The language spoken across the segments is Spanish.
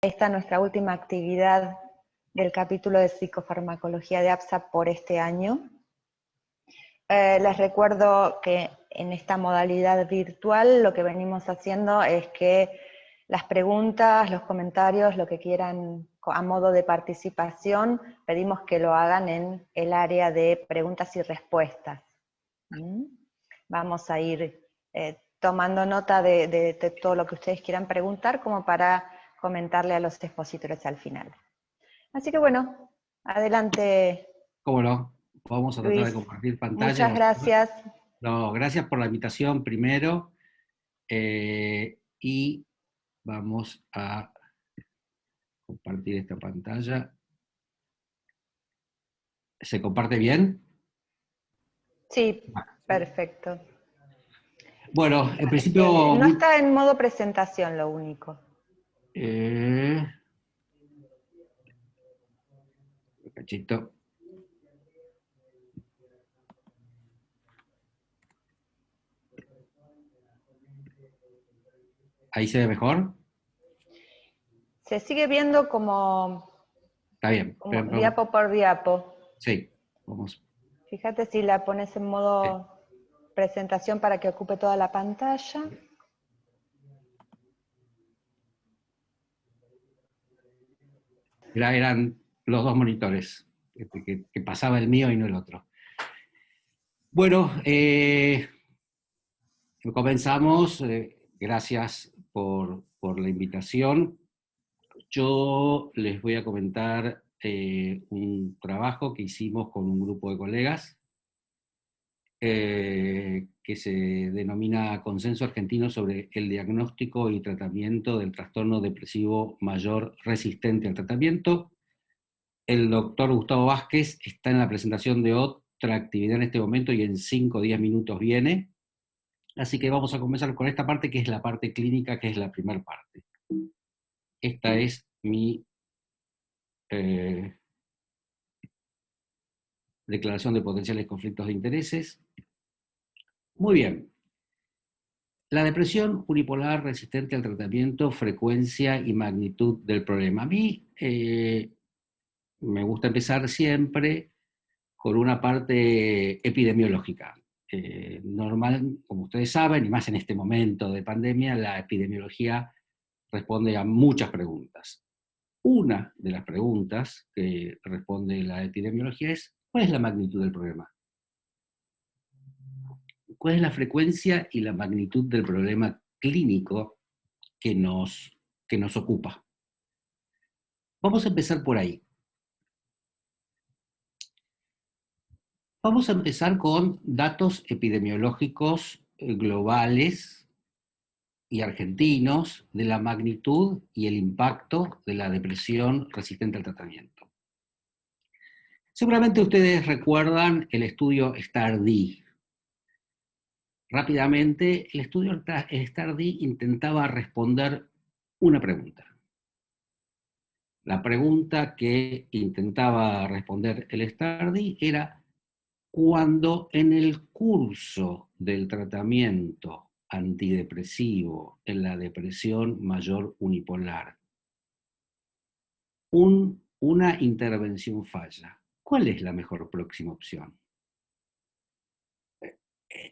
Esta es nuestra última actividad del capítulo de psicofarmacología de APSA por este año. Les recuerdo que en esta modalidad virtual lo que venimos haciendo es que las preguntas, los comentarios, lo que quieran a modo de participación, pedimos que lo hagan en el área de preguntas y respuestas. Vamos a ir tomando nota de todo lo que ustedes quieran preguntar como para comentarle a los expositores al final. Así que bueno, adelante. ¿Cómo no? Vamos a tratar Luis, de compartir pantalla. muchas gracias. No, gracias por la invitación primero. Y vamos a compartir esta pantalla. ¿Se comparte bien? Sí, perfecto. Bueno, en principio... No está en modo presentación lo único. Un cachito. ¿Ahí se ve mejor? Se sigue viendo como Está bien. diapo por diapo. Sí, vamos. Fíjate si la pones en modo presentación para que ocupe toda la pantalla. Eran los dos monitores, que pasaba el mío y no el otro. Bueno, comenzamos. Gracias por la invitación. Yo les voy a comentar un trabajo que hicimos con un grupo de colegas que se denomina Consenso Argentino sobre el diagnóstico y tratamiento del trastorno depresivo mayor resistente al tratamiento. El doctor Gustavo Vázquez está en la presentación de otra actividad en este momento y en 5 o 10 minutos viene. Así que vamos a comenzar con esta parte, que es la parte clínica, que es la primera parte. Esta es mi declaración de potenciales conflictos de intereses. Muy bien. La depresión unipolar resistente al tratamiento, frecuencia y magnitud del problema. A mí me gusta empezar siempre con una parte epidemiológica. Normal, como ustedes saben, y más en este momento de pandemia, la epidemiología responde a muchas preguntas. Una de las preguntas que responde la epidemiología es: ¿cuál es la magnitud del problema? ¿Cuál es la frecuencia y la magnitud del problema clínico que nos ocupa? Vamos a empezar por ahí. Vamos a empezar con datos epidemiológicos globales y argentinos de la magnitud y el impacto de la depresión resistente al tratamiento. Seguramente ustedes recuerdan el estudio STAR-D. Rápidamente, el estudio STAR-D intentaba responder una pregunta. La pregunta que intentaba responder el STAR-D era: cuando en el curso del tratamiento antidepresivo en la depresión mayor unipolar, una intervención falla, ¿cuál es la mejor próxima opción?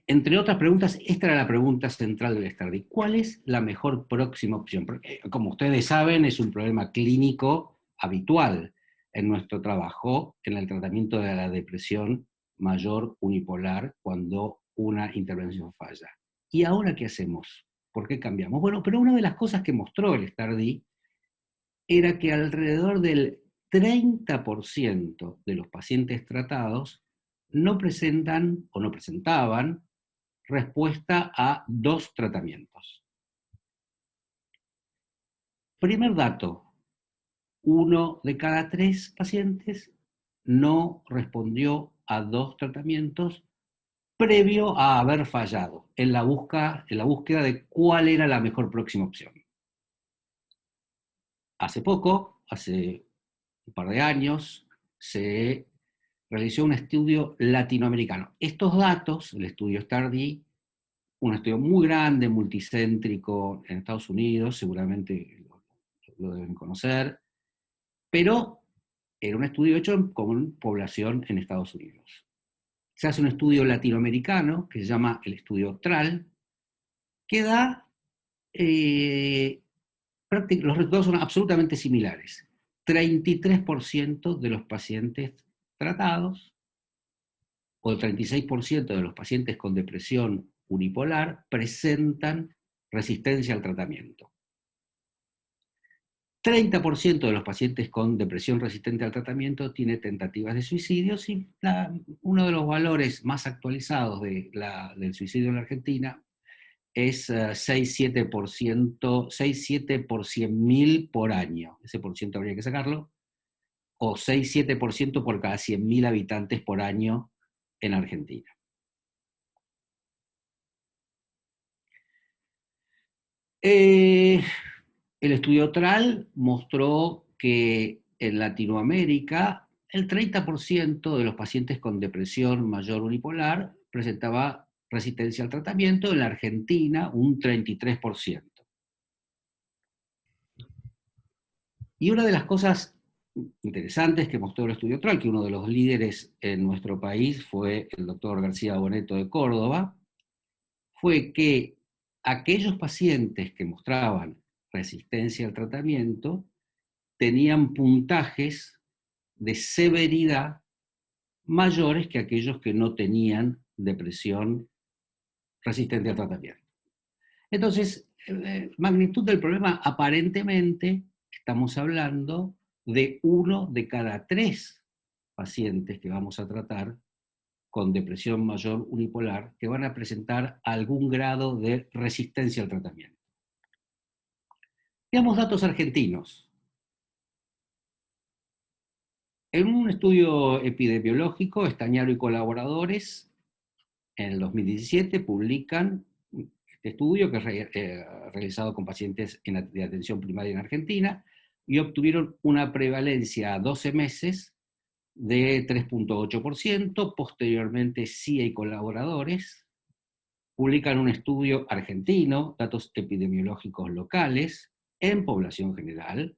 Entre otras preguntas, esta era la pregunta central del STAR-D. ¿Cuál es la mejor próxima opción? Porque, como ustedes saben, es un problema clínico habitual en nuestro trabajo en el tratamiento de la depresión mayor unipolar cuando una intervención falla. ¿Y ahora qué hacemos? ¿Por qué cambiamos? Bueno, pero una de las cosas que mostró el STAR-D era que alrededor del 30% de los pacientes tratados no presentan o no presentaban respuesta a 2 tratamientos. Primer dato: 1 de cada 3 pacientes no respondió a 2 tratamientos previo a haber fallado en la búsqueda de cuál era la mejor próxima opción. Hace poco, hace un par de años, se realizó un estudio latinoamericano. Estos datos, el estudio STAR-D, un estudio muy grande, multicéntrico en Estados Unidos, seguramente lo deben conocer, pero era un estudio hecho con población en Estados Unidos. Se hace un estudio latinoamericano que se llama el estudio TRAL, que da, los resultados son absolutamente similares. 33% de los pacientes tratados, o el 36% de los pacientes con depresión unipolar, presentan resistencia al tratamiento. 30% de los pacientes con depresión resistente al tratamiento tiene tentativas de suicidio, y uno de los valores más actualizados del suicidio en la Argentina es 6-7 por 100.000 por año. Ese por ciento habría que sacarlo. O 6-7% por cada 100.000 habitantes por año en Argentina. El estudio TRAL mostró que en Latinoamérica el 30% de los pacientes con depresión mayor unipolar presentaba resistencia al tratamiento, en la Argentina un 33%. Y una de las cosas interesantes que mostró el estudio TRAL, que uno de los líderes en nuestro país fue el doctor García Boneto de Córdoba, fue que aquellos pacientes que mostraban resistencia al tratamiento tenían puntajes de severidad mayores que aquellos que no tenían depresión resistente al tratamiento. Entonces, magnitud del problema, aparentemente estamos hablando de 1 de cada 3 pacientes que vamos a tratar con depresión mayor unipolar que van a presentar algún grado de resistencia al tratamiento. Veamos datos argentinos. En un estudio epidemiológico, Estañaro y colaboradores, en el 2017, publican este estudio que es realizado con pacientes de atención primaria en Argentina, y obtuvieron una prevalencia a 12 meses de 3.8%. Posteriormente, CIA y colaboradores publican un estudio argentino, datos epidemiológicos locales, en población general,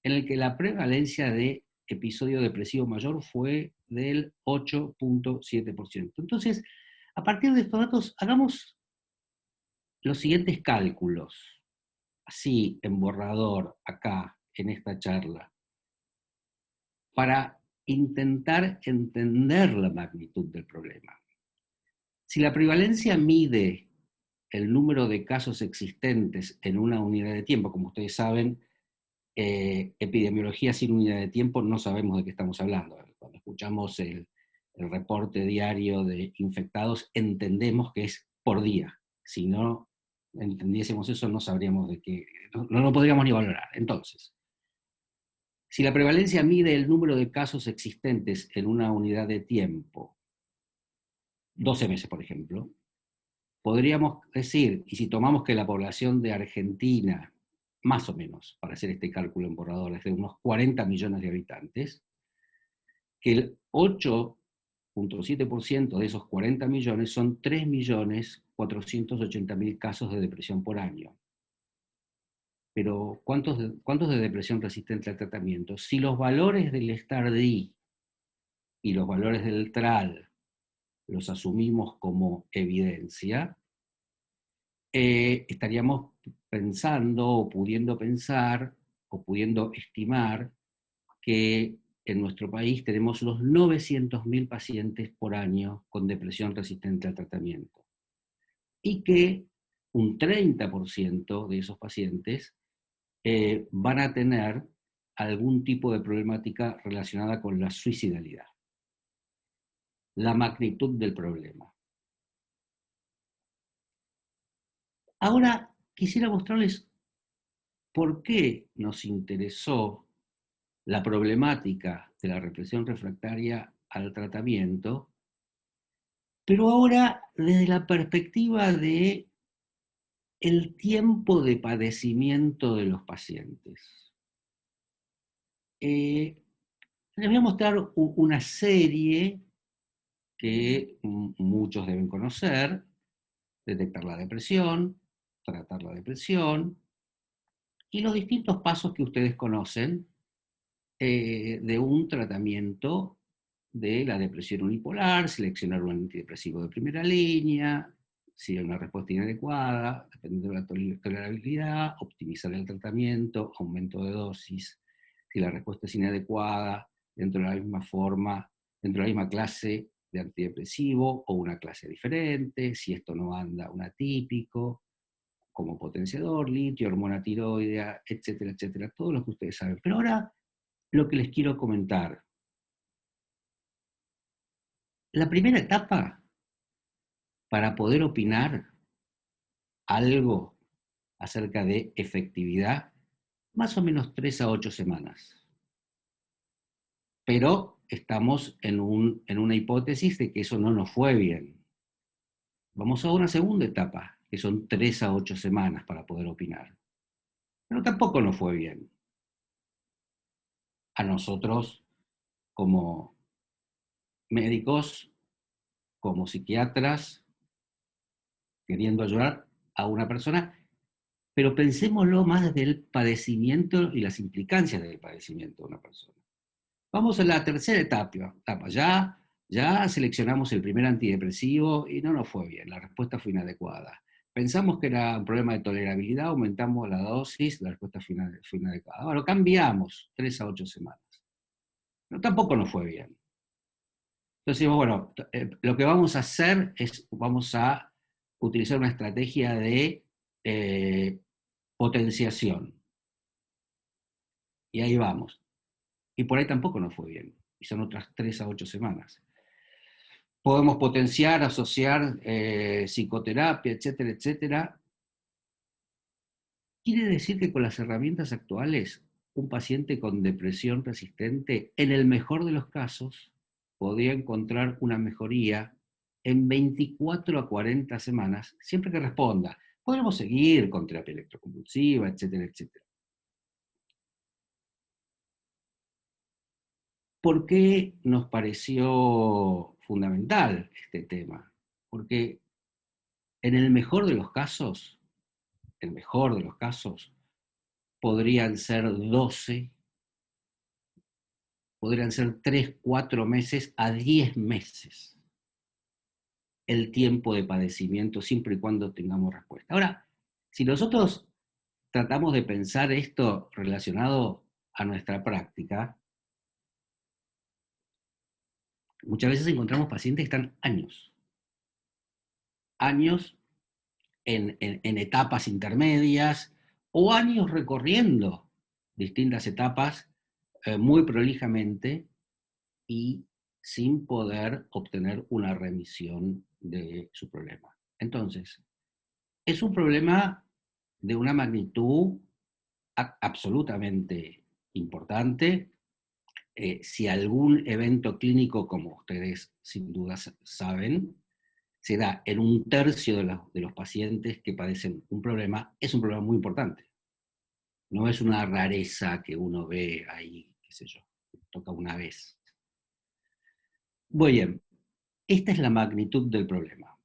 en el que la prevalencia de episodio depresivo mayor fue del 8.7%. Entonces, a partir de estos datos, hagamos los siguientes cálculos, así en borrador, acá, en esta charla, para intentar entender la magnitud del problema. Si la prevalencia mide el número de casos existentes en una unidad de tiempo, como ustedes saben, epidemiología sin unidad de tiempo no sabemos de qué estamos hablando. Cuando escuchamos el reporte diario de infectados, entendemos que es por día. Si no entendiésemos eso, no sabríamos de qué, no lo podríamos ni valorar. Entonces, si la prevalencia mide el número de casos existentes en una unidad de tiempo, 12 meses, por ejemplo, podríamos decir, y si tomamos que la población de Argentina, más o menos, para hacer este cálculo en borrador, es de unos 40 millones de habitantes, que el 8.7% de esos 40 millones son 3.480.000 casos de depresión por año. Pero, ¿cuántos de depresión resistente al tratamiento? Si los valores del STAR-D y los valores del TRAL los asumimos como evidencia, estaríamos pensando o pudiendo pensar o pudiendo estimar que en nuestro país tenemos unos 900.000 pacientes por año con depresión resistente al tratamiento, y que un 30% de esos pacientes van a tener algún tipo de problemática relacionada con la suicidalidad. La magnitud del problema. Ahora quisiera mostrarles por qué nos interesó la problemática de la represión refractaria al tratamiento, pero ahora desde la perspectiva de el tiempo de padecimiento de los pacientes. Les voy a mostrar una serie que muchos deben conocer: Detectar la depresión, Tratar la depresión, y los distintos pasos que ustedes conocen de un tratamiento de la depresión unipolar, seleccionar un antidepresivo de primera línea, si hay una respuesta inadecuada, dependiendo de la tolerabilidad, optimizar el tratamiento, aumento de dosis, si la respuesta es inadecuada, dentro de la misma forma, dentro de la misma clase de antidepresivo o una clase diferente, si esto no anda, un atípico, como potenciador, litio, hormona tiroidea, etcétera, etcétera, todo lo que ustedes saben. Pero ahora lo que les quiero comentar. La primera etapa para poder opinar algo acerca de efectividad, más o menos 3 a 8 semanas. Pero estamos en una hipótesis de que eso no nos fue bien. Vamos a una segunda etapa, que son 3 a 8 semanas para poder opinar. Pero tampoco nos fue bien. A nosotros, como médicos, como psiquiatras, queriendo ayudar a una persona, pero pensémoslo más desde el padecimiento y las implicancias del padecimiento de una persona. Vamos a la tercera etapa. Ya seleccionamos el primer antidepresivo y no nos fue bien, la respuesta fue inadecuada. Pensamos que era un problema de tolerabilidad, aumentamos la dosis, la respuesta fue inadecuada. Ahora lo cambiamos 3 a 8 semanas. Pero tampoco nos fue bien. Entonces, bueno, lo que vamos a hacer es, vamos a utilizar una estrategia de potenciación. Y ahí vamos. Y por ahí tampoco nos fue bien. Y son otras 3 a 8 semanas. Podemos potenciar, asociar psicoterapia, etcétera, etcétera. Quiere decir que con las herramientas actuales, un paciente con depresión resistente, en el mejor de los casos, podría encontrar una mejoría en 24 a 40 semanas, siempre que responda. Podremos seguir con terapia electroconvulsiva, etcétera, etcétera. ¿Por qué nos pareció fundamental este tema? Porque en el mejor de los casos, podrían ser 12, podrían ser 3, 4 meses a 10 meses el tiempo de padecimiento, siempre y cuando tengamos respuesta. Ahora, si nosotros tratamos de pensar esto relacionado a nuestra práctica, muchas veces encontramos pacientes que están años en etapas intermedias o años recorriendo distintas etapas muy prolijamente y sin poder obtener una remisión de su problema. Entonces, es un problema de una magnitud absolutamente importante. Si algún evento clínico, como ustedes sin duda saben, se da en 1/3 de los pacientes que padecen un problema, es un problema muy importante. No es una rareza que uno ve ahí, qué sé yo, toca una vez. Muy bien, esta es la magnitud del problema.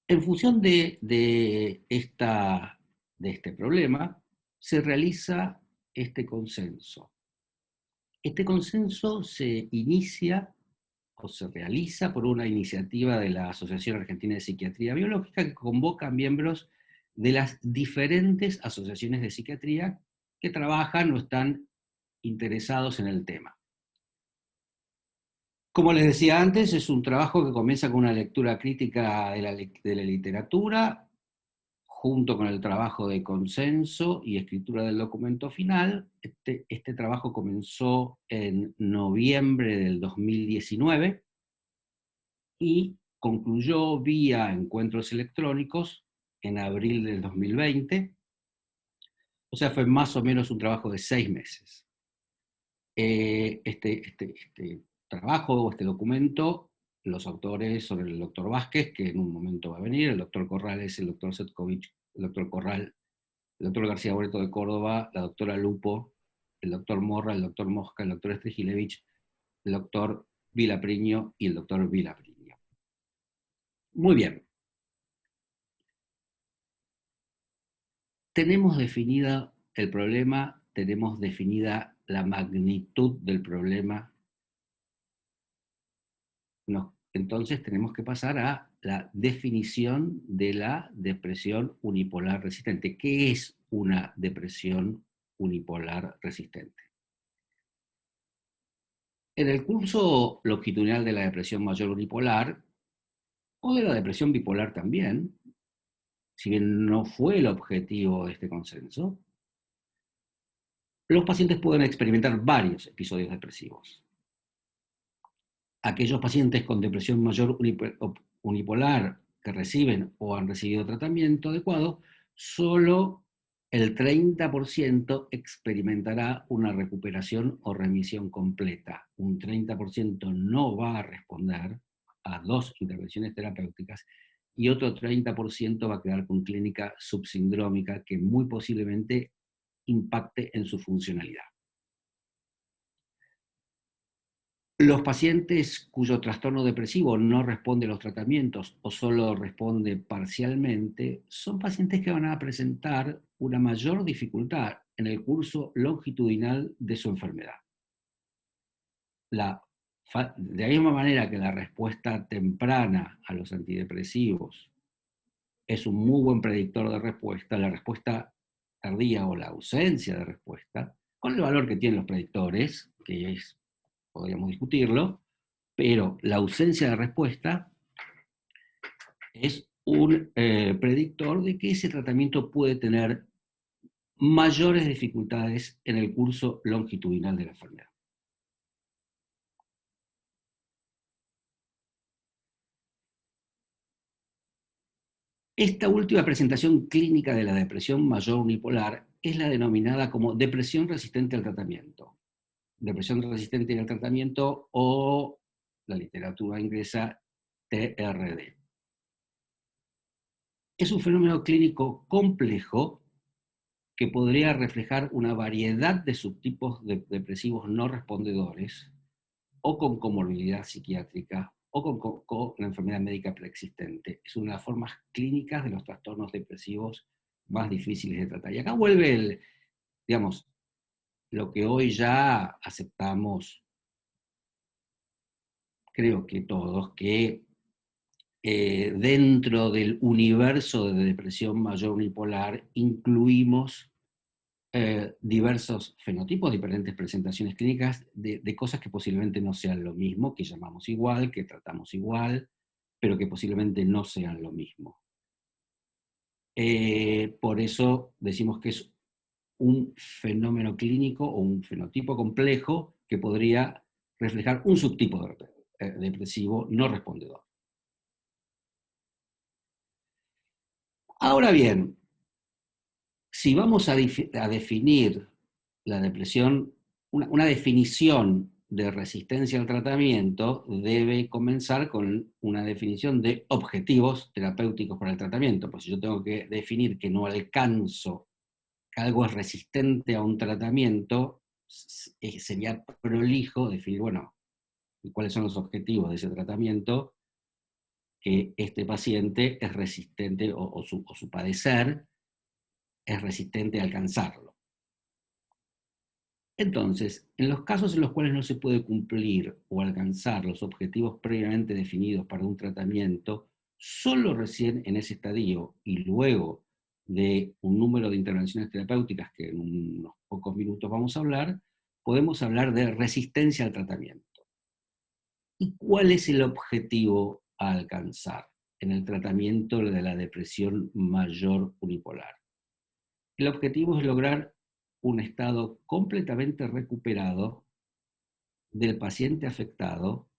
En función de este problema, se realiza este consenso. Este consenso se inicia o se realiza por una iniciativa de la Asociación Argentina de Psiquiatría Biológica que convoca miembros de las diferentes asociaciones de psiquiatría que trabajan o están interesados en el tema. Como les decía antes, es un trabajo que comienza con una lectura crítica de la literatura, junto con el trabajo de consenso y escritura del documento final. Este trabajo comenzó en noviembre del 2019 y concluyó vía encuentros electrónicos en abril del 2020. O sea, fue más o menos un trabajo de 6 meses. Este trabajo o este documento, los autores son el doctor Vázquez, que en un momento va a venir, el doctor Corrales, el doctor Setkovich, el doctor Corral, el doctor García Boreto de Córdoba, la doctora Lupo, el doctor Morra, el doctor Mosca, el doctor Strigilevich, el doctor Vilapriño y el doctor Vilapriño. Muy bien. tenemos definida el problema, tenemos definida la magnitud del problema. Entonces tenemos que pasar a la definición de la depresión unipolar resistente. ¿Qué es una depresión unipolar resistente? En el curso longitudinal de la depresión mayor unipolar, o de la depresión bipolar también, si bien no fue el objetivo de este consenso, los pacientes pueden experimentar varios episodios depresivos. Aquellos pacientes con depresión mayor unipolar que reciben o han recibido tratamiento adecuado, solo el 30% experimentará una recuperación o remisión completa. Un 30% no va a responder a 2 intervenciones terapéuticas y otro 30% va a quedar con clínica subsindrómica que muy posiblemente impacte en su funcionalidad. Los pacientes cuyo trastorno depresivo no responde a los tratamientos o solo responde parcialmente, son pacientes que van a presentar una mayor dificultad en el curso longitudinal de su enfermedad. De la misma manera que la respuesta temprana a los antidepresivos es un muy buen predictor de respuesta, la respuesta tardía o la ausencia de respuesta, con el valor que tienen los predictores, que podríamos discutirlo, pero la ausencia de respuesta es un predictor de que ese tratamiento puede tener mayores dificultades en el curso longitudinal de la enfermedad. Esta última presentación clínica de la depresión mayor unipolar es la denominada como depresión resistente al tratamiento. Depresión resistente al tratamiento, o la literatura inglesa TRD. Es un fenómeno clínico complejo que podría reflejar una variedad de subtipos de depresivos no respondedores, o con comorbilidad psiquiátrica, o con una enfermedad médica preexistente. Es una de las formas clínicas de los trastornos depresivos más difíciles de tratar. Y acá vuelve digamos, lo que hoy ya aceptamos, creo que todos, que dentro del universo de depresión mayor unipolar incluimos diversos fenotipos, diferentes presentaciones clínicas de cosas que posiblemente no sean lo mismo, que llamamos igual, que tratamos igual, pero que posiblemente no sean lo mismo. Por eso decimos que es un fenómeno clínico o un fenotipo complejo que podría reflejar un subtipo depresivo no respondedor. Ahora bien, si vamos a definir la depresión, una definición de resistencia al tratamiento debe comenzar con una definición de objetivos terapéuticos para el tratamiento. Pues si yo tengo que definir que no alcanzo, que algo es resistente a un tratamiento, sería prolijo definir, bueno, cuáles son los objetivos de ese tratamiento, que este paciente es resistente o su padecer es resistente a alcanzarlo. Entonces, en los casos en los cuales no se puede cumplir o alcanzar los objetivos previamente definidos para un tratamiento, solo recién en ese estadio y luego de un número de intervenciones terapéuticas que en unos pocos minutos vamos a hablar, podemos hablar de resistencia al tratamiento. ¿Y cuál es el objetivo a alcanzar en el tratamiento de la depresión mayor unipolar? El objetivo es lograr un estado completamente recuperado del paciente afectado,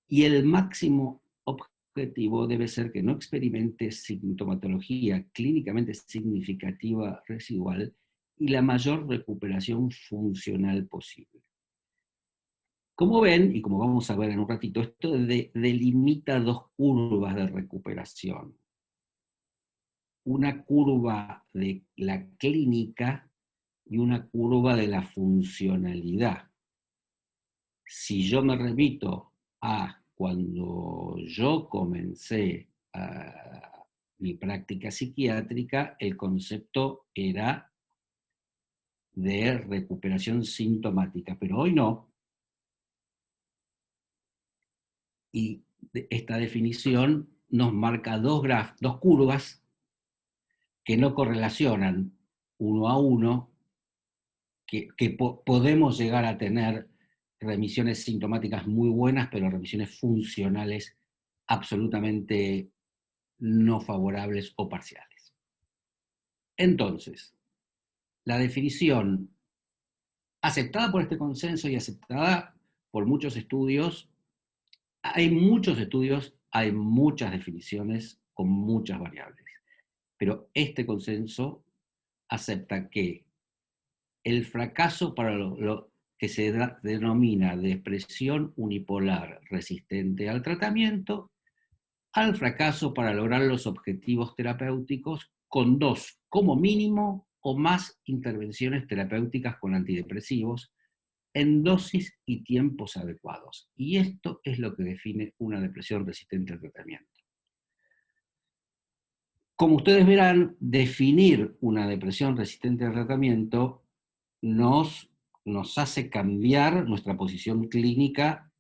y el máximo objetivo debe ser que no experimente sintomatología clínicamente significativa residual y la mayor recuperación funcional posible. Como ven, y como vamos a ver en un ratito, esto delimita dos curvas de recuperación. Una curva de la clínica y una curva de la funcionalidad. Si yo me remito a cuando yo comencé mi práctica psiquiátrica, el concepto era de recuperación sintomática, pero hoy no. Y esta definición nos marca dos curvas que no correlacionan uno a uno, que podemos llegar a tener remisiones sintomáticas muy buenas, pero remisiones funcionales absolutamente no favorables o parciales. Entonces, la definición aceptada por este consenso y aceptada por muchos estudios, hay muchos estudios, hay muchas definiciones con muchas variables, pero este consenso acepta que el fracaso para lo que se denomina depresión unipolar resistente al tratamiento, al fracaso para lograr los objetivos terapéuticos con 2, como mínimo, o más intervenciones terapéuticas con antidepresivos en dosis y tiempos adecuados. Y esto es lo que define una depresión resistente al tratamiento. Como ustedes verán, definir una depresión resistente al tratamiento nos hace cambiar nuestra posición clínica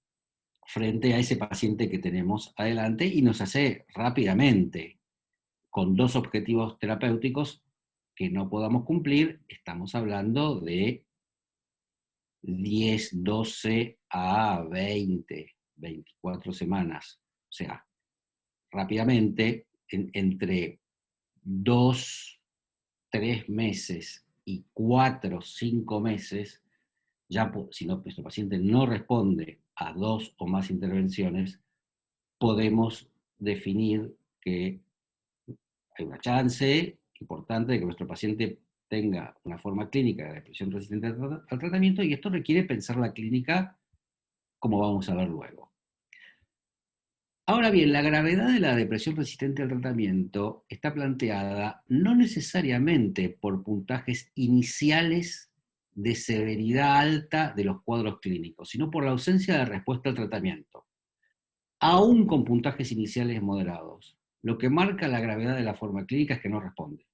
frente a ese paciente que tenemos adelante y nos hace rápidamente, con 2 objetivos terapéuticos que no podamos cumplir, estamos hablando de 10, 12 a 20, 24 semanas. O sea, rápidamente, entre 2, 3 meses y 4, 5 meses, ya si nuestro paciente no responde a 2 o más intervenciones, podemos definir que hay una chance importante de que nuestro paciente tenga una forma clínica de depresión resistente al tratamiento, y esto requiere pensar la clínica como vamos a ver luego. Ahora bien, la gravedad de la depresión resistente al tratamiento está planteada no necesariamente por puntajes iniciales de severidad alta de los cuadros clínicos, sino por la ausencia de respuesta al tratamiento, aún con puntajes iniciales moderados. Lo que marca la gravedad de la forma clínica es que no responde.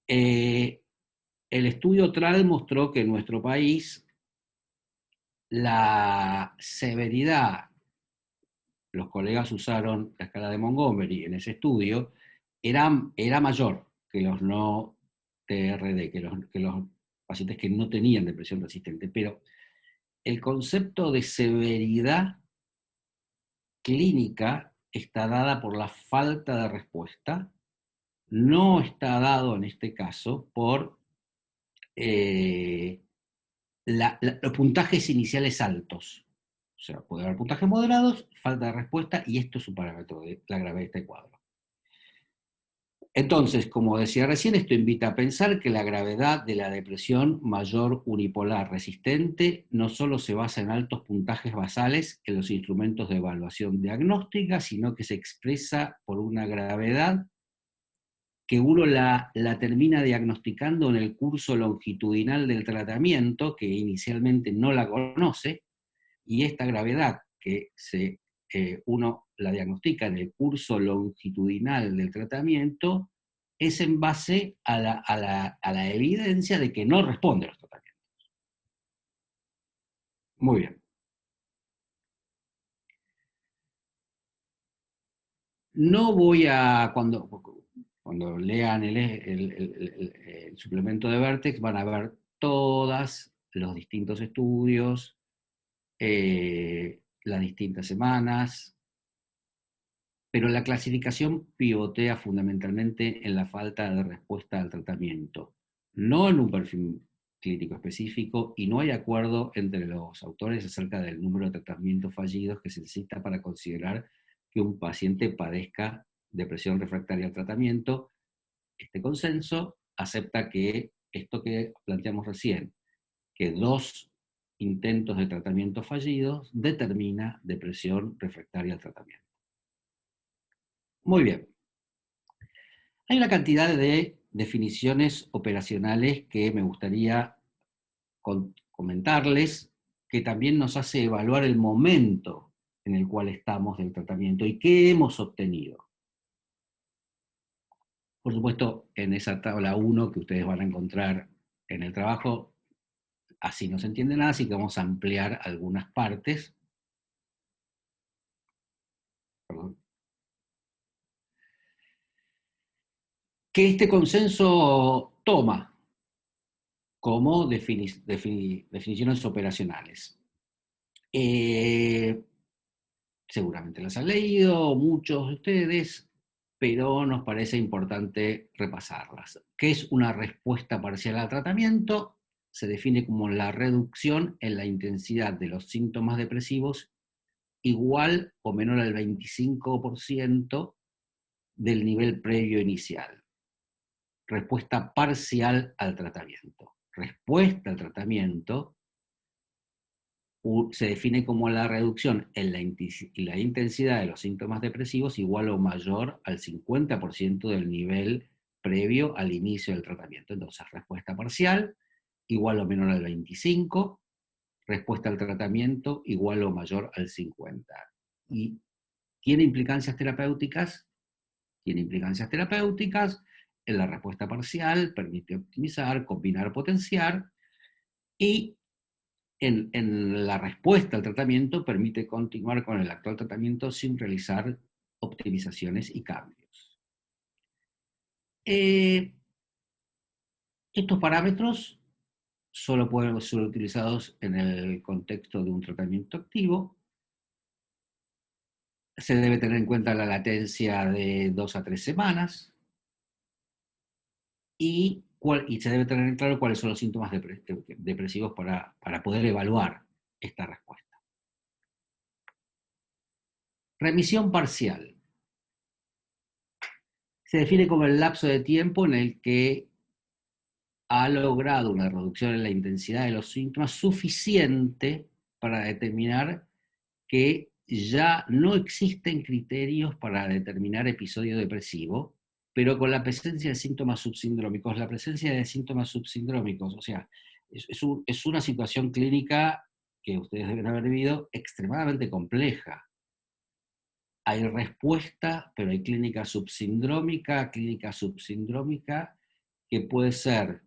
El estudio TRAL mostró que en nuestro país la severidad, los colegas usaron la escala de Montgomery en ese estudio, era mayor que los no TRD, que los pacientes que no tenían depresión resistente, pero el concepto de severidad clínica está dada por la falta de respuesta, no está dado en este caso por los puntajes iniciales altos. O sea, puede haber puntajes moderados, falta de respuesta, y esto es un parámetro de la gravedad de este cuadro. Entonces, como decía recién, esto invita a pensar que la gravedad de la depresión mayor unipolar resistente no solo se basa en altos puntajes basales en los instrumentos de evaluación diagnóstica, sino que se expresa por una gravedad que uno la termina diagnosticando en el curso longitudinal del tratamiento, que inicialmente no la conoce, y esta gravedad que uno la diagnostica en el curso longitudinal del tratamiento es en base a la evidencia de que no responde a los tratamientos. Muy bien. No voy a, cuando lean el suplemento de Vertex, van a ver todos los distintos estudios, las distintas semanas, pero la clasificación pivotea fundamentalmente en la falta de respuesta al tratamiento, no en un perfil clínico específico, y no hay acuerdo entre los autores acerca del número de tratamientos fallidos que se necesita para considerar que un paciente padezca depresión refractaria al tratamiento. Este consenso acepta que esto que planteamos recién, que 2 intentos de tratamiento fallidos determina depresión refractaria al tratamiento. Muy bien. Hay una cantidad de definiciones operacionales que me gustaría comentarles, que también nos hace evaluar el momento en el cual estamos del tratamiento y qué hemos obtenido. Por supuesto, en esa tabla 1 que ustedes van a encontrar en el trabajo, así no se entiende nada, así que vamos a ampliar algunas partes. Perdón. Que este consenso toma como definiciones operacionales. Seguramente las han leído muchos de ustedes, pero nos parece importante repasarlas. ¿Qué es una respuesta parcial al tratamiento? Se define como la reducción en la intensidad de los síntomas depresivos igual o menor al 25% del nivel previo inicial. Respuesta parcial al tratamiento. Respuesta al tratamiento se define como la reducción en la intensidad de los síntomas depresivos igual o mayor al 50% del nivel previo al inicio del tratamiento. Entonces, respuesta parcial igual o menor al 25, respuesta al tratamiento igual o mayor al 50. ¿Y tiene implicancias terapéuticas? Tiene implicancias terapéuticas. En la respuesta parcial permite optimizar, combinar, potenciar, y en la respuesta al tratamiento permite continuar con el actual tratamiento sin realizar optimizaciones y cambios. Estos parámetros solo pueden ser utilizados en el contexto de un tratamiento activo. Se debe tener en cuenta la latencia de 2 a 3 semanas y se debe tener en claro cuáles son los síntomas depresivos para poder evaluar esta respuesta. Remisión parcial. Se define como el lapso de tiempo en el que ha logrado una reducción en la intensidad de los síntomas suficiente para determinar que ya no existen criterios para determinar episodio depresivo, pero con la presencia de síntomas subsindrómicos. La presencia de síntomas subsindrómicos, o sea, es una situación clínica que ustedes deben haber vivido extremadamente compleja. Hay respuesta, pero hay clínica subsindrómica que puede ser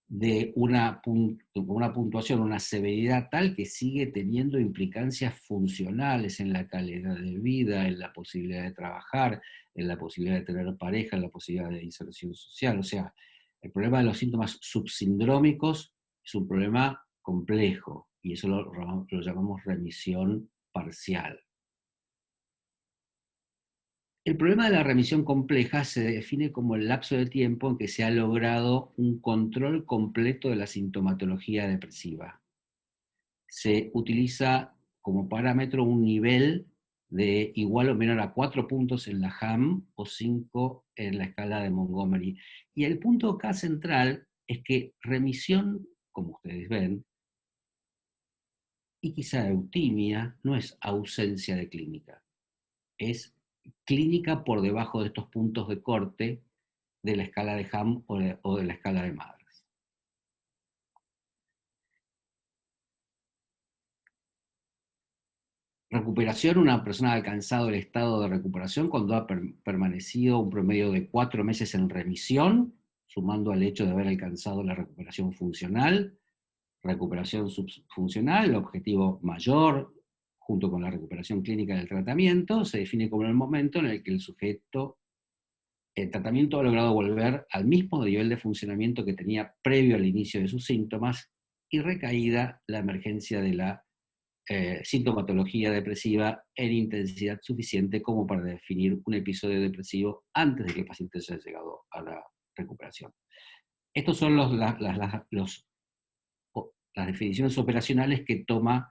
de una puntuación, una severidad tal que sigue teniendo implicancias funcionales en la calidad de vida, en la posibilidad de trabajar, en la posibilidad de tener pareja, en la posibilidad de inserción social. O sea, el problema de los síntomas subsindrómicos es un problema complejo y eso lo llamamos remisión parcial. El problema de la remisión compleja se define como el lapso de tiempo en que se ha logrado un control completo de la sintomatología depresiva. Se utiliza como parámetro un nivel de igual o menor a 4 puntos en la HAM o 5 en la escala de Montgomery. Y el punto acá central es que remisión, como ustedes ven, y quizá eutimia, no es ausencia de clínica, es clínica por debajo de estos puntos de corte de la escala de Ham o de la escala de Madras. Recuperación: una persona ha alcanzado el estado de recuperación cuando ha permanecido un promedio de 4 meses en remisión, sumando al hecho de haber alcanzado la recuperación funcional. Recuperación subfuncional, el objetivo mayor, junto con la recuperación clínica del tratamiento, se define como el momento en el que el tratamiento ha logrado volver al mismo nivel de funcionamiento que tenía previo al inicio de sus síntomas, y recaída la emergencia de la sintomatología depresiva en intensidad suficiente como para definir un episodio depresivo antes de que el paciente haya llegado a la recuperación. Estos son las definiciones operacionales que toma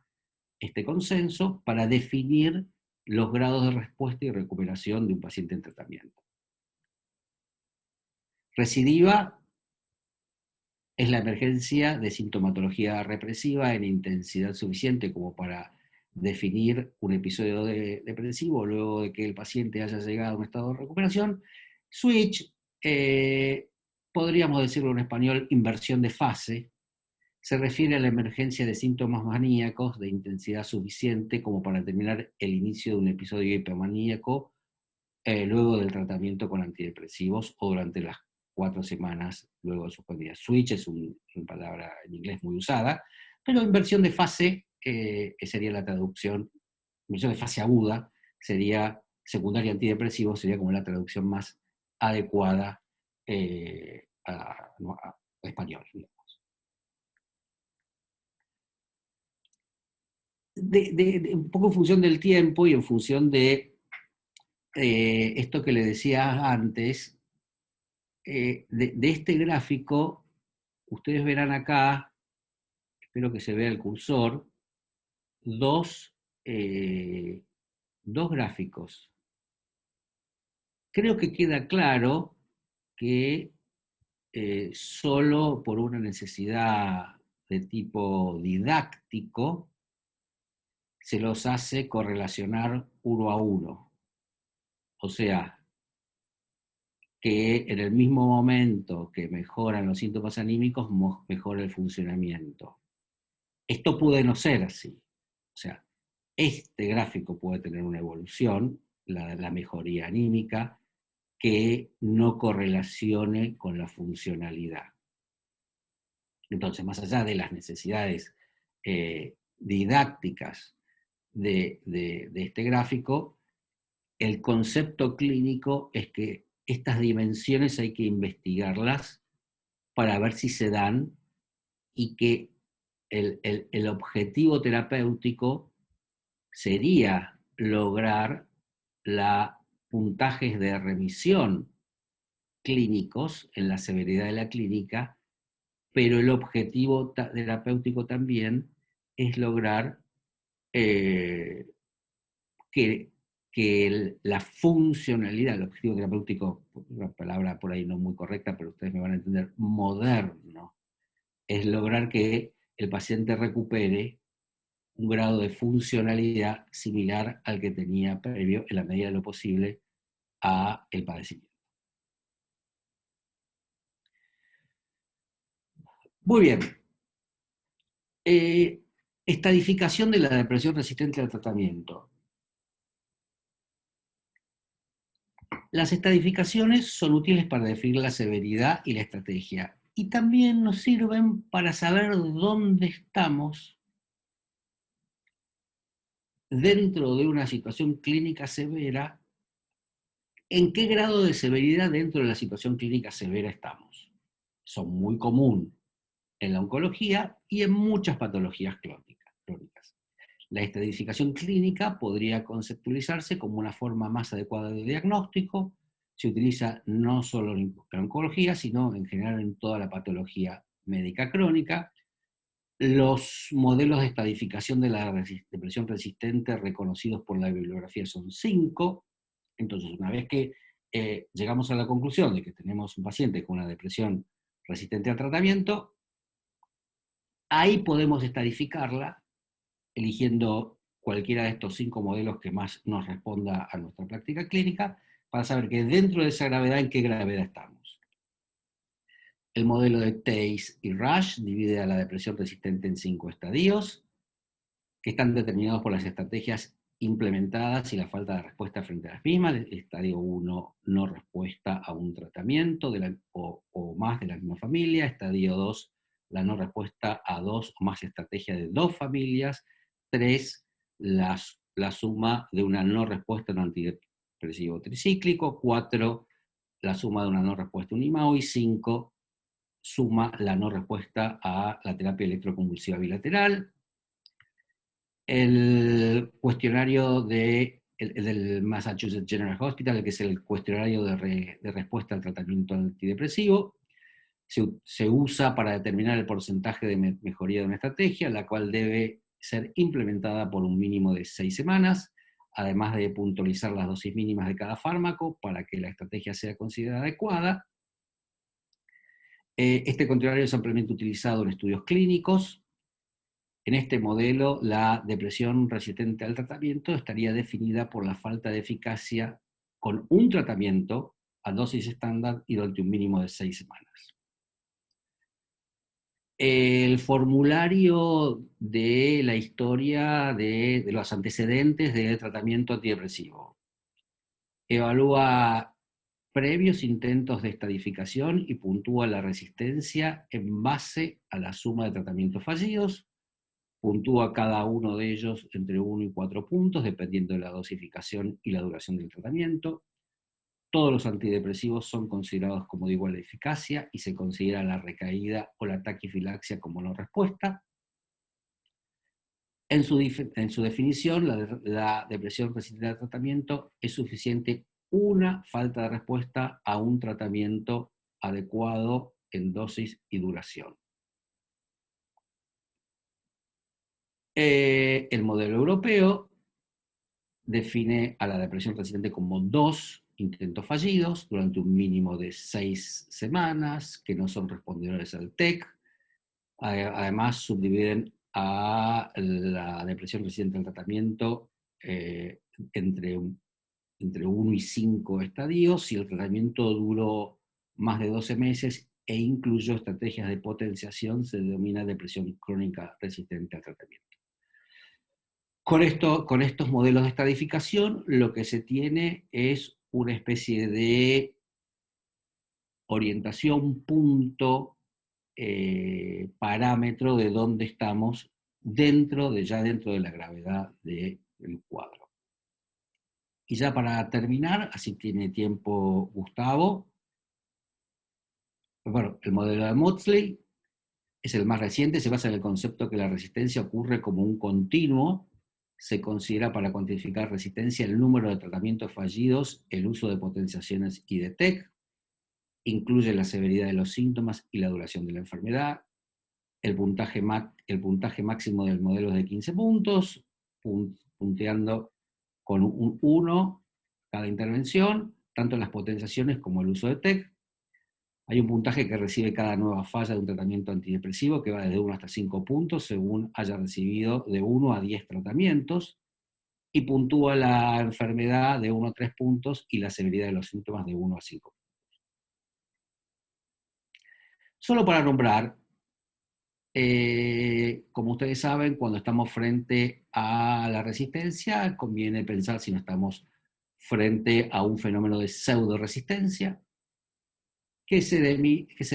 este consenso para definir los grados de respuesta y recuperación de un paciente en tratamiento. Recidiva es la emergencia de sintomatología represiva en intensidad suficiente como para definir un episodio depresivo luego de que el paciente haya llegado a un estado de recuperación. Switch, podríamos decirlo en español, inversión de fase, se refiere a la emergencia de síntomas maníacos de intensidad suficiente como para determinar el inicio de un episodio hipomaníaco luego del tratamiento con antidepresivos o durante las 4 semanas luego de suspendida. Switch es una palabra en inglés muy usada, pero inversión de fase sería la traducción, inversión de fase aguda sería secundaria antidepresivo, sería como la traducción más adecuada a español, digamos. Un poco en función del tiempo y en función de esto que le decía antes, de este gráfico, ustedes verán acá, espero que se vea el cursor, dos gráficos. Creo que queda claro que solo por una necesidad de tipo didáctico se los hace correlacionar uno a uno. O sea, que en el mismo momento que mejoran los síntomas anímicos, mejora el funcionamiento. Esto puede no ser así. O sea, este gráfico puede tener una evolución, la mejoría anímica, que no correlacione con la funcionalidad. Entonces, más allá de las necesidades didácticas de este gráfico, el concepto clínico es que estas dimensiones hay que investigarlas para ver si se dan y que el objetivo terapéutico sería lograr puntajes de remisión clínicos en la severidad de la clínica, pero el objetivo terapéutico también es lograr que la funcionalidad, el objetivo terapéutico, una palabra por ahí no muy correcta, pero ustedes me van a entender, moderno, es lograr que el paciente recupere un grado de funcionalidad similar al que tenía previo, en la medida de lo posible, a el padecimiento. Muy bien. Estadificación de la depresión resistente al tratamiento. Las estadificaciones son útiles para definir la severidad y la estrategia, y también nos sirven para saber dónde estamos dentro de una situación clínica severa, en qué grado de severidad dentro de la situación clínica severa estamos. Son muy comunes en la oncología y en muchas patologías crónicas. La estadificación clínica podría conceptualizarse como una forma más adecuada de diagnóstico. Se utiliza no solo en oncología, sino en general en toda la patología médica crónica. Los modelos de estadificación de la depresión resistente reconocidos por la bibliografía son 5. Entonces, una vez que llegamos a la conclusión de que tenemos un paciente con una depresión resistente al tratamiento, ahí podemos estadificarla eligiendo cualquiera de estos 5 modelos que más nos responda a nuestra práctica clínica, para saber que dentro de esa gravedad, ¿en qué gravedad estamos? El modelo de Tace y Rush divide a la depresión resistente en 5 estadios, que están determinados por las estrategias implementadas y la falta de respuesta frente a las mismas. El estadio 1, no respuesta a un tratamiento o más de la misma familia. Estadio 2, la no respuesta a 2 o más estrategias de 2 familias. 3, la suma de una no respuesta a un antidepresivo tricíclico. 4, la suma de una no respuesta a un IMAO. Y 5, suma la no respuesta a la terapia electroconvulsiva bilateral. El cuestionario del Massachusetts General Hospital, que es el cuestionario de respuesta al tratamiento antidepresivo, se usa para determinar el porcentaje de mejoría de una estrategia, la cual debe ser implementada por un mínimo de 6 semanas, además de puntualizar las dosis mínimas de cada fármaco para que la estrategia sea considerada adecuada. Este cuestionario es ampliamente utilizado en estudios clínicos. En este modelo, la depresión resistente al tratamiento estaría definida por la falta de eficacia con un tratamiento a dosis estándar y durante un mínimo de 6 semanas. El formulario de la historia de los antecedentes del tratamiento antidepresivo. Evalúa previos intentos de estadificación y puntúa la resistencia en base a la suma de tratamientos fallidos. Puntúa cada uno de ellos entre 1 y 4 puntos, dependiendo de la dosificación y la duración del tratamiento. Todos los antidepresivos son considerados como de igual eficacia y se considera la recaída o la taquifilaxia como no respuesta. En su definición, la depresión resistente al tratamiento es suficiente una falta de respuesta a un tratamiento adecuado en dosis y duración. El modelo europeo define a la depresión resistente como 2 intentos fallidos durante un mínimo de 6 semanas, que no son respondedores al TEC. Además, subdividen a la depresión resistente al tratamiento entre 1 y 5 estadios, si el tratamiento duró más de 12 meses e incluyó estrategias de potenciación, se denomina depresión crónica resistente al tratamiento. Con estos modelos de estadificación, lo que se tiene es una especie de orientación, punto, parámetro de dónde estamos dentro de la gravedad del cuadro. Y ya para terminar, así tiene tiempo Gustavo, bueno, el modelo de Maudsley es el más reciente, se basa en el concepto que la resistencia ocurre como un continuo. Se considera para cuantificar resistencia el número de tratamientos fallidos, el uso de potenciaciones y de TEC, incluye la severidad de los síntomas y la duración de la enfermedad, el puntaje máximo del modelo es de 15 puntos, punteando con un 1 cada intervención, tanto las potenciaciones como el uso de TEC. Hay un puntaje que recibe cada nueva falla de un tratamiento antidepresivo que va desde 1 hasta 5 puntos según haya recibido de 1 a 10 tratamientos, y puntúa la enfermedad de 1 a 3 puntos y la severidad de los síntomas de 1 a 5 puntos. Solo para nombrar, como ustedes saben, cuando estamos frente a la resistencia, conviene pensar si no estamos frente a un fenómeno de pseudo-resistencia, que se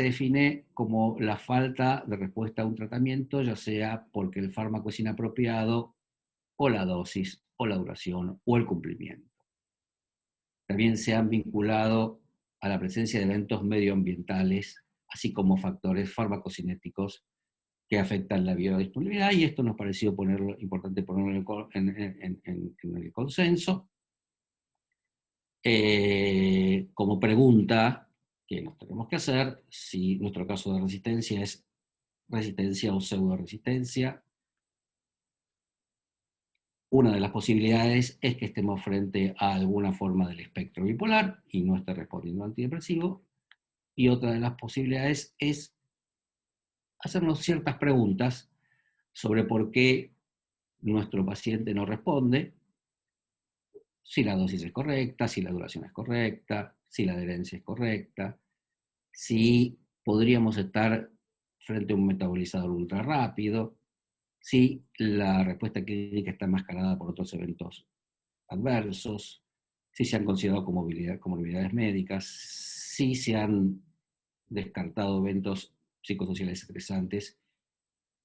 define como la falta de respuesta a un tratamiento, ya sea porque el fármaco es inapropiado, o la dosis, o la duración, o el cumplimiento. También se han vinculado a la presencia de eventos medioambientales, así como factores farmacocinéticos que afectan la biodisponibilidad, y esto nos pareció importante ponerlo en el consenso. Como pregunta que nos tenemos que hacer, si nuestro caso de resistencia es resistencia o pseudo-resistencia. Una de las posibilidades es que estemos frente a alguna forma del espectro bipolar y no esté respondiendo antidepresivo, y otra de las posibilidades es hacernos ciertas preguntas sobre por qué nuestro paciente no responde, si la dosis es correcta, si la duración es correcta, si la adherencia es correcta, si podríamos estar frente a un metabolizador ultra rápido, si la respuesta clínica está enmascarada por otros eventos adversos, si se han considerado comorbilidades médicas, si se han descartado eventos psicosociales estresantes,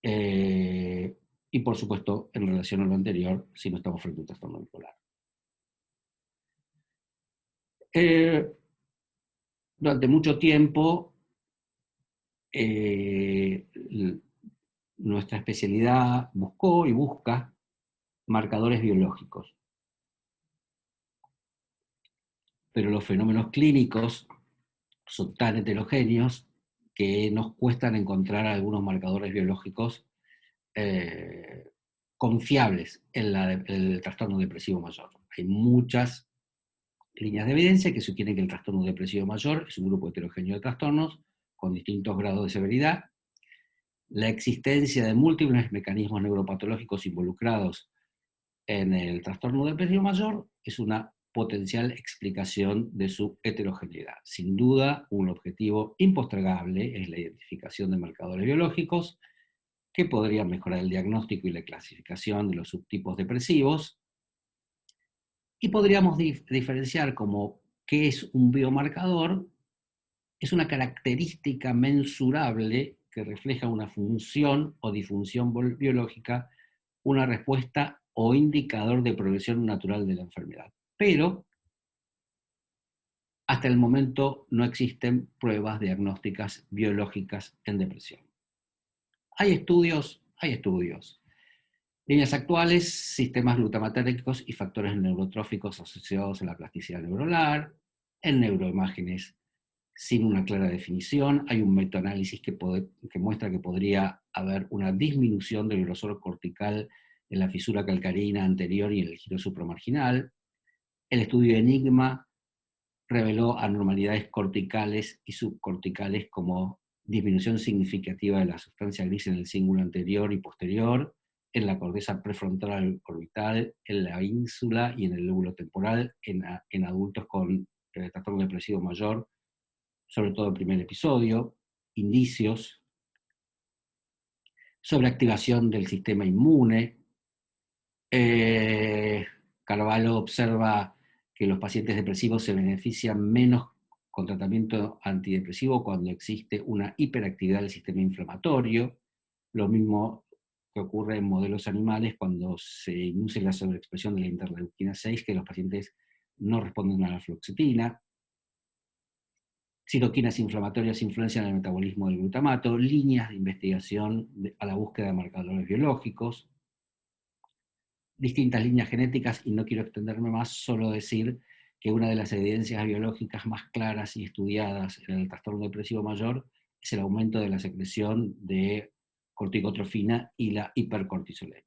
y por supuesto, en relación a lo anterior, si no estamos frente a un trastorno bipolar. Durante mucho tiempo, nuestra especialidad buscó y busca marcadores biológicos. Pero los fenómenos clínicos son tan heterogéneos que nos cuestan encontrar algunos marcadores biológicos confiables en el trastorno depresivo mayor. Hay muchas líneas de evidencia que sugieren que el trastorno depresivo mayor es un grupo heterogéneo de trastornos con distintos grados de severidad. La existencia de múltiples mecanismos neuropatológicos involucrados en el trastorno depresivo mayor es una potencial explicación de su heterogeneidad. Sin duda, un objetivo impostergable es la identificación de marcadores biológicos que podrían mejorar el diagnóstico y la clasificación de los subtipos depresivos, Y podríamos diferenciar como qué es un biomarcador. Es una característica mensurable que refleja una función o disfunción biológica, una respuesta o indicador de progresión natural de la enfermedad. Pero hasta el momento no existen pruebas diagnósticas biológicas en depresión. Hay estudios. Líneas actuales, sistemas glutamatérgicos y factores neurotróficos asociados a la plasticidad neuronal, en neuroimágenes sin una clara definición. Hay un metaanálisis que muestra que podría haber una disminución del grosor cortical en la fisura calcarina anterior y en el giro supramarginal. El estudio Enigma reveló anormalidades corticales y subcorticales como disminución significativa de la sustancia gris en el cíngulo anterior y posterior, en la corteza prefrontal orbital, en la ínsula y en el lóbulo temporal, en adultos con trastorno depresivo mayor, sobre todo el primer episodio. Indicios sobre activación del sistema inmune. Carvalho observa que los pacientes depresivos se benefician menos con tratamiento antidepresivo cuando existe una hiperactividad del sistema inflamatorio. Lo mismo que ocurre en modelos animales cuando se induce la sobreexpresión de la interleuquina 6, que los pacientes no responden a la fluoxetina. Citoquinas inflamatorias influencian el metabolismo del glutamato, líneas de investigación a la búsqueda de marcadores biológicos, distintas líneas genéticas, y no quiero extenderme más, solo decir que una de las evidencias biológicas más claras y estudiadas en el trastorno depresivo mayor es el aumento de la secreción de corticotrofina y la hipercortisolemia.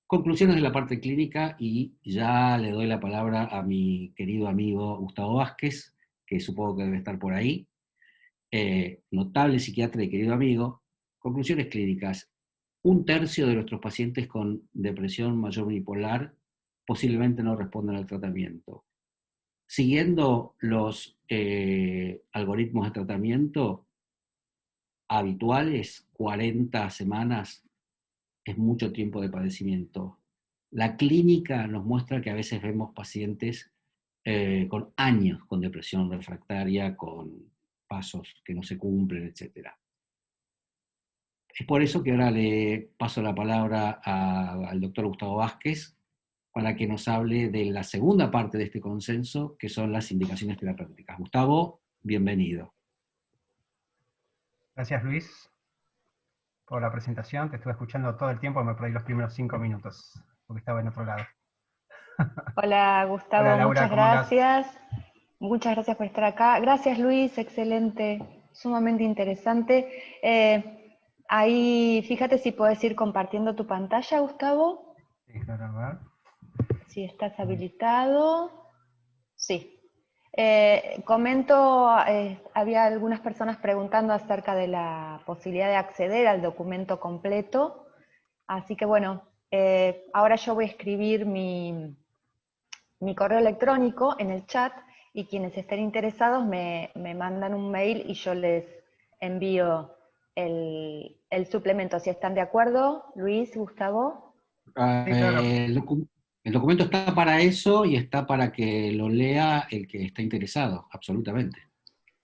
Conclusiones de la parte clínica, y ya le doy la palabra a mi querido amigo Gustavo Vázquez, que supongo que debe estar por ahí, notable psiquiatra y querido amigo. Conclusiones clínicas. 1/3 de nuestros pacientes con depresión mayor bipolar posiblemente no responden al tratamiento. Siguiendo los algoritmos de tratamiento habituales, 40 semanas es mucho tiempo de padecimiento. La clínica nos muestra que a veces vemos pacientes con años con depresión refractaria, con pasos que no se cumplen, etc. Es por eso que ahora le paso la palabra al doctor Gustavo Vázquez para que nos hable de la segunda parte de este consenso, que son las indicaciones terapéuticas. Gustavo, bienvenido. Gracias, Luis, por la presentación. Te estuve escuchando todo el tiempo, me perdí los primeros 5 minutos, porque estaba en otro lado. Hola, Gustavo. Hola, Laura, muchas ¿cómo andás? gracias. Muchas gracias por estar acá. Gracias, Luis, excelente, sumamente interesante. Ahí, fíjate si puedes ir compartiendo tu pantalla, Gustavo. Sí, claro, a ver. Si estás habilitado. Sí. Comento, había algunas personas preguntando acerca de la posibilidad de acceder al documento completo. Así que bueno, ahora yo voy a escribir mi correo electrónico en el chat, y quienes estén interesados me mandan un mail y yo les envío el suplemento. Si están de acuerdo, Luis, Gustavo. Sí, claro. El documento está para eso y está para que lo lea el que está interesado, absolutamente.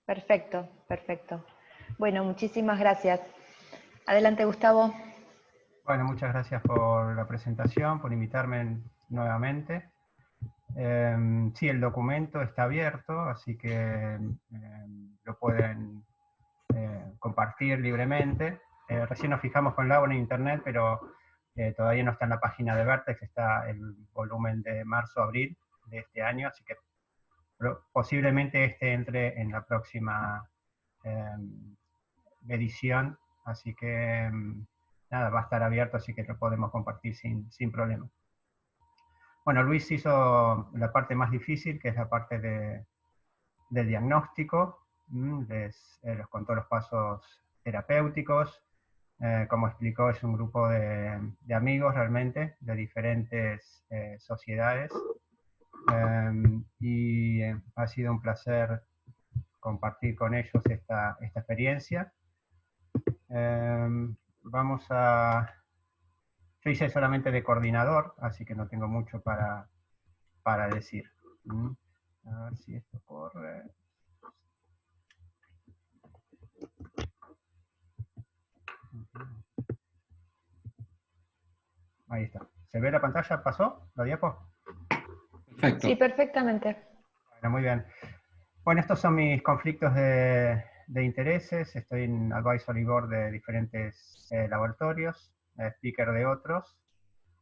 Perfecto, perfecto. Bueno, muchísimas gracias. Adelante, Gustavo. Bueno, muchas gracias por la presentación, por invitarme nuevamente. Sí, el documento está abierto, así que lo pueden compartir libremente. Recién nos fijamos con Laura en internet, pero todavía no está en la página de Vertex, está el volumen de marzo-abril de este año, así que posiblemente este entre en la próxima edición, así que nada, va a estar abierto, así que lo podemos compartir sin problema. Bueno, Luis hizo la parte más difícil, que es la parte del diagnóstico. Les contó los pasos terapéuticos. Como explicó, es un grupo de amigos realmente, de diferentes sociedades. Y ha sido un placer compartir con ellos esta experiencia. Yo hice solamente de coordinador, así que no tengo mucho para para decir. A ver si esto corre. Ahí está. ¿Se ve la pantalla? ¿Pasó la diapo? Perfecto. Sí, perfectamente. Bueno, muy bien. Bueno, estos son mis conflictos de intereses. Estoy en advisory board de diferentes laboratorios, speaker de otros,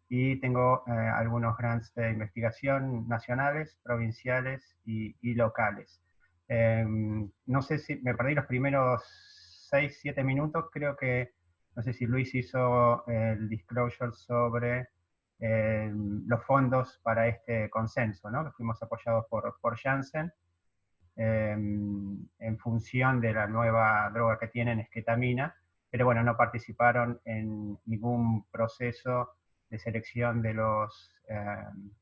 y tengo algunos grants de investigación nacionales, provinciales y locales. No sé si me perdí los primeros 6, 7 minutos, creo que, no sé si Luis hizo el disclosure sobre los fondos para este consenso, ¿no? Que fuimos apoyados por Janssen, en función de la nueva droga que tienen, esketamina, pero bueno, no participaron en ningún proceso de selección de los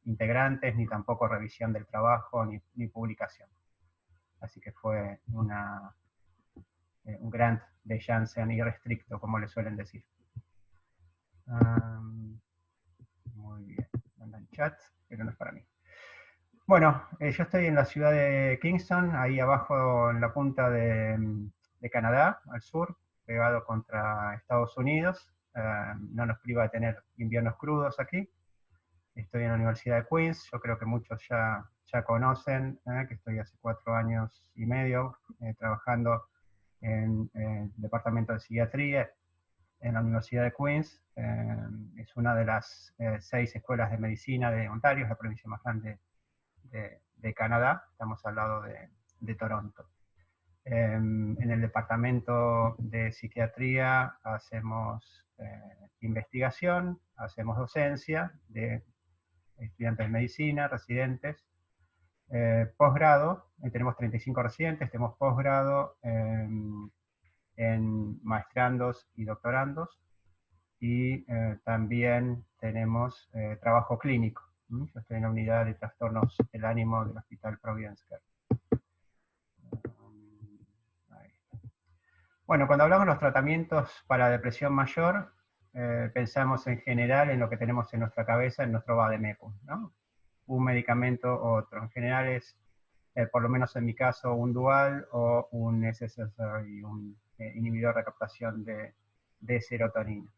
integrantes, ni tampoco revisión del trabajo, ni publicación. Así que fue un grant de Janssen irrestricto, como le suelen decir. Muy bien, mandan chat, pero no es para mí. Bueno, yo estoy en la ciudad de Kingston, ahí abajo en la punta de Canadá, al sur, pegado contra Estados Unidos. No nos priva de tener inviernos crudos aquí. Estoy en la Universidad de Queens, yo creo que muchos ya conocen, que estoy hace 4 años y medio trabajando en el Departamento de Psiquiatría en la Universidad de Queens. Es una de las 6 escuelas de medicina de Ontario, es la provincia más grande de Canadá, estamos al lado de Toronto. En el departamento de psiquiatría hacemos investigación, hacemos docencia de estudiantes de medicina, residentes, posgrado, tenemos 35 residentes, tenemos posgrado en maestrandos y doctorandos, y también tenemos trabajo clínico. Yo estoy en la unidad de trastornos del ánimo del Hospital Providence Care. Bueno, cuando hablamos de los tratamientos para depresión mayor, pensamos en general en lo que tenemos en nuestra cabeza, en nuestro vademecum, ¿no? Un medicamento u otro. En general es, por lo menos en mi caso, un dual o un SSRI, un inhibidor de captación de serotonina.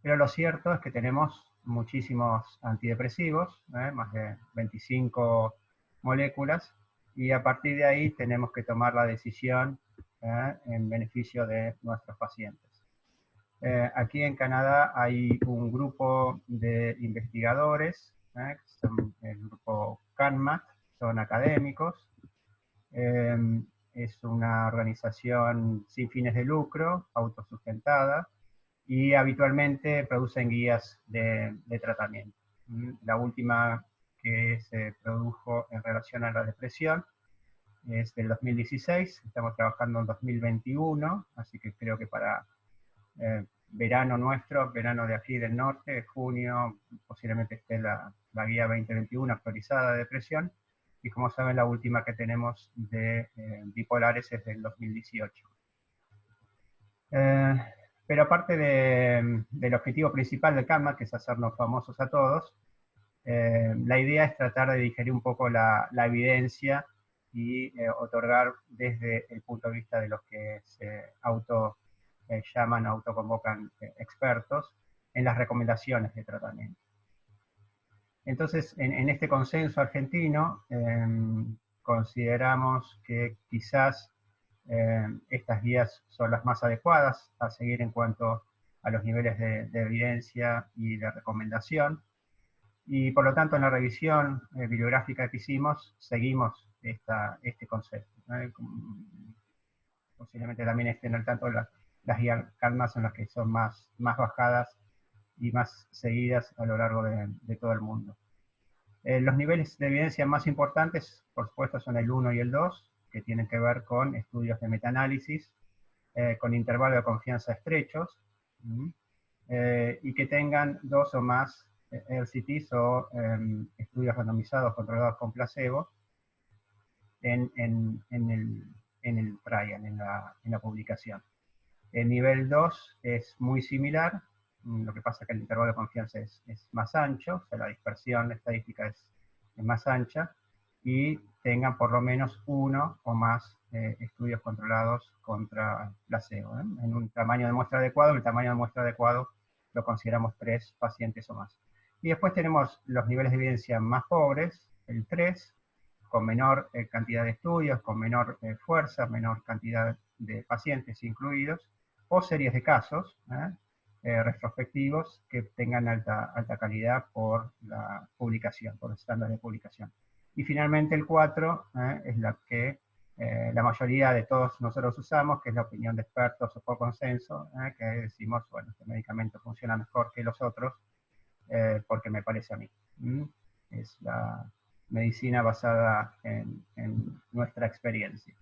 Pero lo cierto es que tenemos muchísimos antidepresivos, más de 25 moléculas, y a partir de ahí tenemos que tomar la decisión en beneficio de nuestros pacientes. Aquí en Canadá hay un grupo de investigadores, que son el grupo CANMAT, son académicos. Es una organización sin fines de lucro, autosustentada, y habitualmente producen guías de tratamiento. La última que se produjo en relación a la depresión es del 2016, estamos trabajando en 2021, así que creo que para verano nuestro, verano de aquí del norte, junio, posiblemente esté la guía 2021 actualizada de depresión, y como saben la última que tenemos de bipolares es del 2018. Pero aparte del objetivo principal del CANMAT, que es hacernos famosos a todos, la idea es tratar de digerir un poco la evidencia y otorgar desde el punto de vista de los que se llaman o autoconvocan expertos en las recomendaciones de tratamiento. Entonces, en este consenso argentino, consideramos que quizás estas guías son las más adecuadas a seguir en cuanto a los niveles de evidencia y de recomendación, y por lo tanto en la revisión bibliográfica que hicimos seguimos este concepto. Posiblemente también estén al tanto las guías CANMAT son las que son más bajadas y más seguidas a lo largo de todo el mundo. Los niveles de evidencia más importantes, por supuesto, son el 1 y el 2, que tienen que ver con estudios de metaanálisis, con intervalos de confianza estrechos, y que tengan 2 o más RCTs o estudios randomizados controlados con placebo en el trial, en la publicación. El nivel 2 es muy similar, lo que pasa es que el intervalo de confianza es más ancho, o sea, la dispersión estadística más ancha y tengan por lo menos uno o más estudios controlados contra placebo. En un tamaño de muestra adecuado, el tamaño de muestra adecuado lo consideramos 3 pacientes o más. Y después tenemos los niveles de evidencia más pobres, el 3, con menor cantidad de estudios, con menor fuerza, menor cantidad de pacientes incluidos, o series de casos retrospectivos que tengan alta calidad por la publicación, por el estándar de publicación. Y finalmente el 4 es la que la mayoría de todos nosotros usamos, que es la opinión de expertos o por consenso, que decimos, bueno, este medicamento funciona mejor que los otros, porque me parece a mí. Es la medicina basada en nuestra experiencia.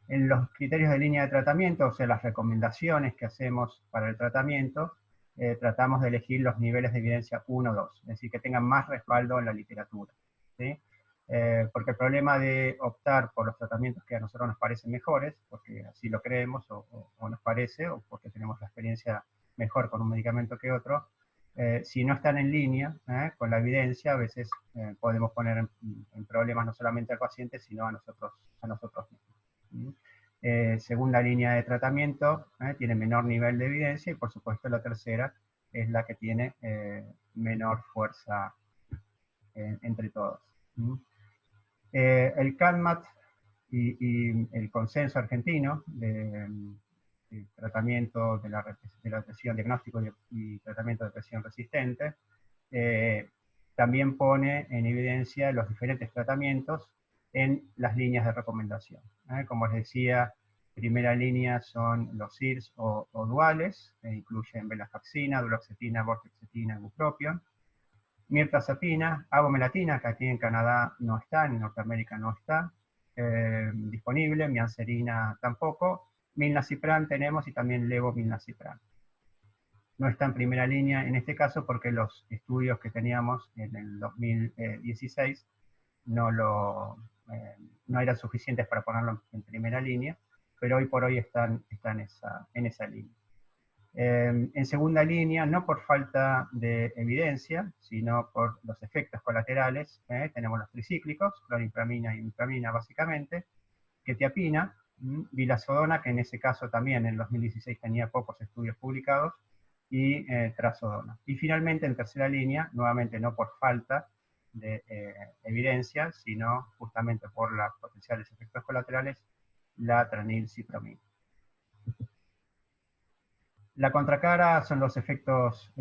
En los criterios de línea de tratamiento, o sea, las recomendaciones que hacemos para el tratamiento, tratamos de elegir los niveles de evidencia 1 o 2, es decir, que tengan más respaldo en la literatura, ¿sí? Porque el problema de optar por los tratamientos que a nosotros nos parecen mejores, porque así lo creemos o nos parece, o porque tenemos la experiencia mejor con un medicamento que otro, si no están en línea con la evidencia, a veces podemos poner en problemas no solamente al paciente, sino a nosotros mismos. Según la línea de tratamiento, tiene menor nivel de evidencia, y por supuesto la tercera es la que tiene menor fuerza entre todos. El CADMAT y el consenso argentino de tratamiento de la depresión, diagnóstico y tratamiento de depresión resistente, también pone en evidencia los diferentes tratamientos en las líneas de recomendación. Como les decía, primera línea son los SIRS o duales, que incluyen venlafaxina, duloxetina, vortexetina, bupropion. Mirtazapina, avomelatina, que aquí en Canadá no está, en Norteamérica no está disponible, mianserina tampoco, milnacipran tenemos y también levomilnacipran. No está en primera línea en este caso porque los estudios que teníamos en el 2016 no eran suficientes para ponerlo en primera línea, pero hoy por hoy están en esa línea. En segunda línea, no por falta de evidencia, sino por los efectos colaterales, tenemos los tricíclicos, clorinpramina y imipramina básicamente, quetiapina, vilazodona, que en ese caso también en 2016 tenía pocos estudios publicados, y trazodona. Y finalmente, en tercera línea, nuevamente no por falta de evidencia, sino justamente por los potenciales efectos colaterales, la tranilcipromida. La contracara son los efectos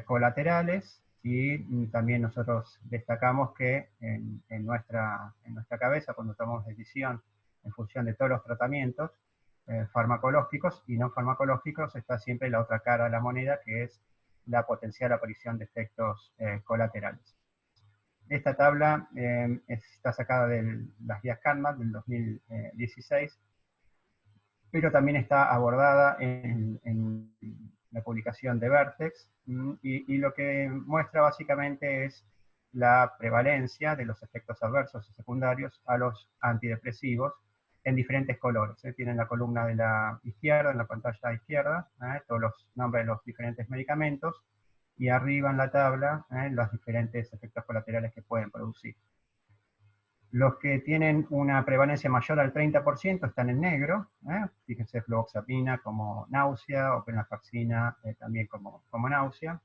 colaterales, y también nosotros destacamos que en nuestra cabeza, cuando tomamos decisión en función de todos los tratamientos farmacológicos y no farmacológicos, está siempre la otra cara de la moneda, que es la potencial aparición de efectos colaterales. Esta tabla está sacada de las guías CADMAT del 2016, pero también está abordada en la publicación de Vertex, y lo que muestra básicamente es la prevalencia de los efectos adversos y secundarios a los antidepresivos en diferentes colores. Tienen la columna de la izquierda, en la pantalla izquierda, todos los nombres de los diferentes medicamentos, y arriba en la tabla los diferentes efectos colaterales que pueden producir. Los que tienen una prevalencia mayor al 30% están en negro, fíjense, fluoxapina como náusea, o venlafaxina también como náusea,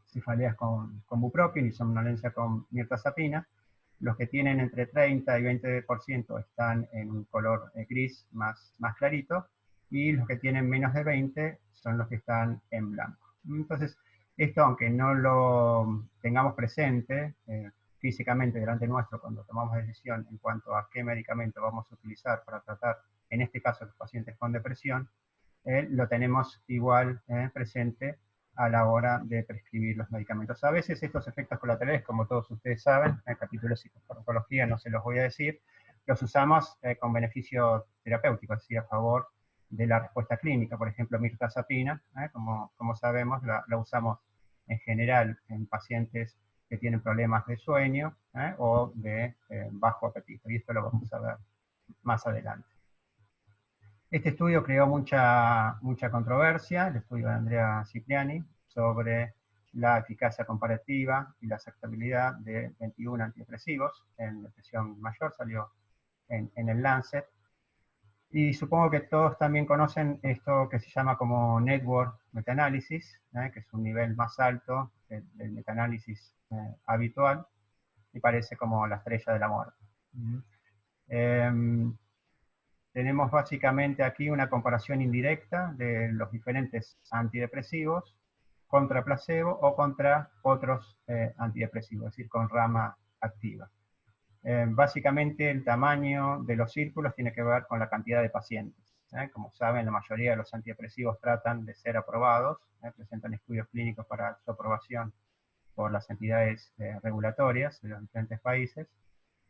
cefaleas con bupropion y somnolencia con mirtazapina. Los que tienen entre 30 y 20% están en un color gris más clarito, y los que tienen menos de 20 son los que están en blanco. Entonces, esto, aunque no lo tengamos presente físicamente delante nuestro cuando tomamos decisión en cuanto a qué medicamento vamos a utilizar para tratar, en este caso, los pacientes con depresión, lo tenemos igual presente a la hora de prescribir los medicamentos. A veces estos efectos colaterales, como todos ustedes saben, en el capítulo de psicofarmacología no se los voy a decir, los usamos con beneficio terapéutico, es decir, a favor de la respuesta clínica. Por ejemplo, mirtazapina, como sabemos, la usamos en general en pacientes que tienen problemas de sueño o de bajo apetito, y esto lo vamos a ver más adelante. Este estudio creó mucha controversia, el estudio de Andrea Cipriani, sobre la eficacia comparativa y la aceptabilidad de 21 antidepresivos en depresión mayor, salió en el Lancet. Y supongo que todos también conocen esto que se llama como network metaanálisis, que es un nivel más alto del metaanálisis habitual, y parece como la estrella de la muerte. Tenemos básicamente aquí una comparación indirecta de los diferentes antidepresivos contra placebo o contra otros antidepresivos, es decir, con rama activa. Básicamente el tamaño de los círculos tiene que ver con la cantidad de pacientes. Como saben, la mayoría de los antidepresivos tratan de ser aprobados, presentan estudios clínicos para su aprobación por las entidades regulatorias de los diferentes países,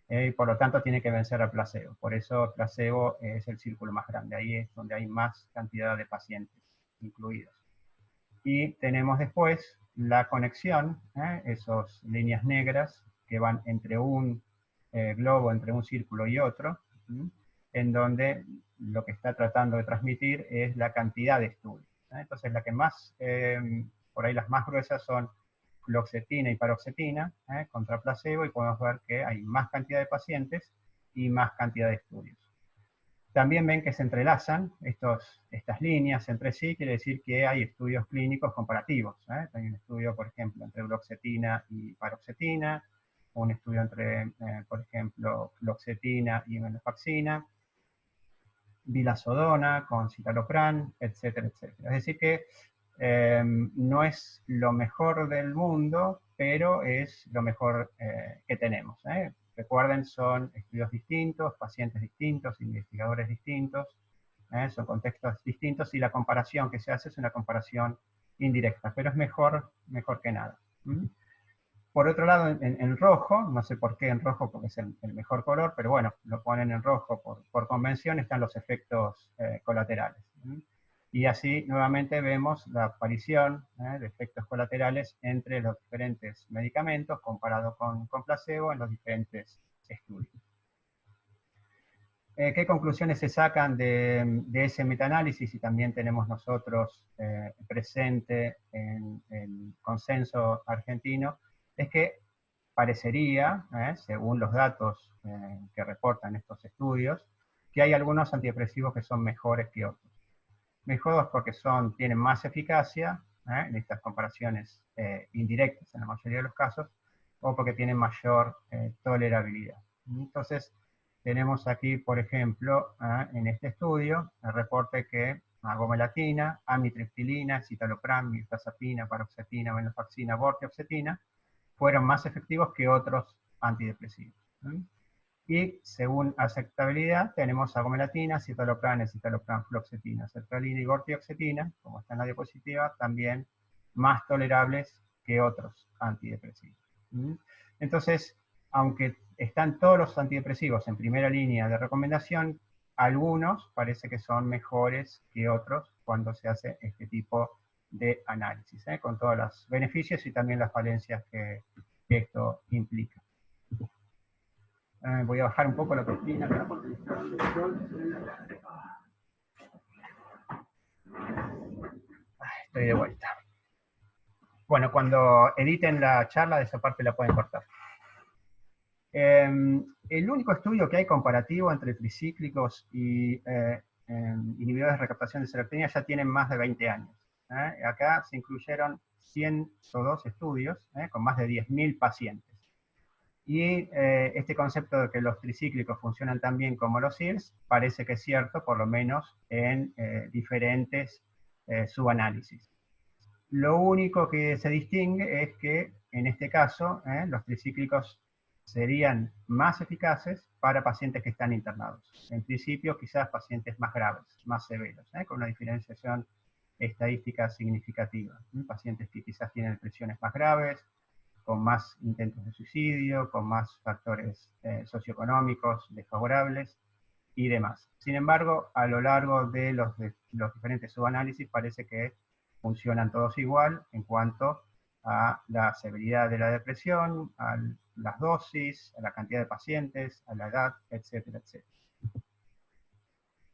y por lo tanto tiene que vencer al placebo. Por eso el placebo es el círculo más grande, ahí es donde hay más cantidad de pacientes incluidos. Y tenemos después la conexión, esas líneas negras que van entre un globo, entre un círculo y otro, en donde lo que está tratando de transmitir es la cantidad de estudios. Entonces la que más, por ahí las más gruesas son fluoxetina y paroxetina contra placebo, y podemos ver que hay más cantidad de pacientes y más cantidad de estudios. También ven que se entrelazan estas líneas entre sí, quiere decir que hay estudios clínicos comparativos. Hay un estudio, por ejemplo, entre fluoxetina y paroxetina, un estudio entre, por ejemplo, fluoxetina y venlafaxina, vilazodona con citalopram, etcétera, etcétera. Es decir que no es lo mejor del mundo, pero es lo mejor que tenemos. Recuerden, son estudios distintos, pacientes distintos, investigadores distintos, son contextos distintos, y la comparación que se hace es una comparación indirecta, pero es mejor que nada. Por otro lado, en rojo, no sé por qué en rojo, porque es el mejor color, pero bueno, lo ponen en rojo por convención, están los efectos colaterales. Y así nuevamente vemos la aparición de efectos colaterales entre los diferentes medicamentos comparado con placebo en los diferentes estudios. ¿Qué conclusiones se sacan de ese metaanálisis? Y también tenemos nosotros presente en el consenso argentino, es que parecería, según los datos que reportan estos estudios, que hay algunos antidepresivos que son mejores que otros. Mejores porque tienen más eficacia en estas comparaciones indirectas en la mayoría de los casos, o porque tienen mayor tolerabilidad. Entonces, tenemos aquí, por ejemplo, en este estudio, el reporte que agomelatina, amitriptilina, citalopram, mirtazapina, paroxetina, venlafaxina, vortioxetina fueron más efectivos que otros antidepresivos. Y según aceptabilidad, tenemos agomelatina, citalopram, fluoxetina, sertralina y vortioxetina, como está en la diapositiva, también más tolerables que otros antidepresivos. Entonces, aunque están todos los antidepresivos en primera línea de recomendación, algunos parece que son mejores que otros cuando se hace este tipo de análisis, con todos los beneficios y también las falencias que esto implica. Voy a bajar un poco la cortina acá porque estoy de vuelta. Bueno, cuando editen la charla, de esa parte la pueden cortar. El único estudio que hay comparativo entre tricíclicos y inhibidores de recaptación de serotonina ya tienen más de 20 años. Acá se incluyeron 102 estudios con más de 10.000 pacientes. Y este concepto de que los tricíclicos funcionan tan bien como los IRS parece que es cierto, por lo menos en diferentes subanálisis. Lo único que se distingue es que en este caso los tricíclicos serían más eficaces para pacientes que están internados. En principio, quizás pacientes más graves, más severos, con una diferenciación estadística significativa. Pacientes que quizás tienen depresiones más graves, con más intentos de suicidio, con más factores socioeconómicos desfavorables y demás. Sin embargo, a lo largo de los diferentes subanálisis parece que funcionan todos igual en cuanto a la severidad de la depresión, a las dosis, a la cantidad de pacientes, a la edad, etcétera, etcétera.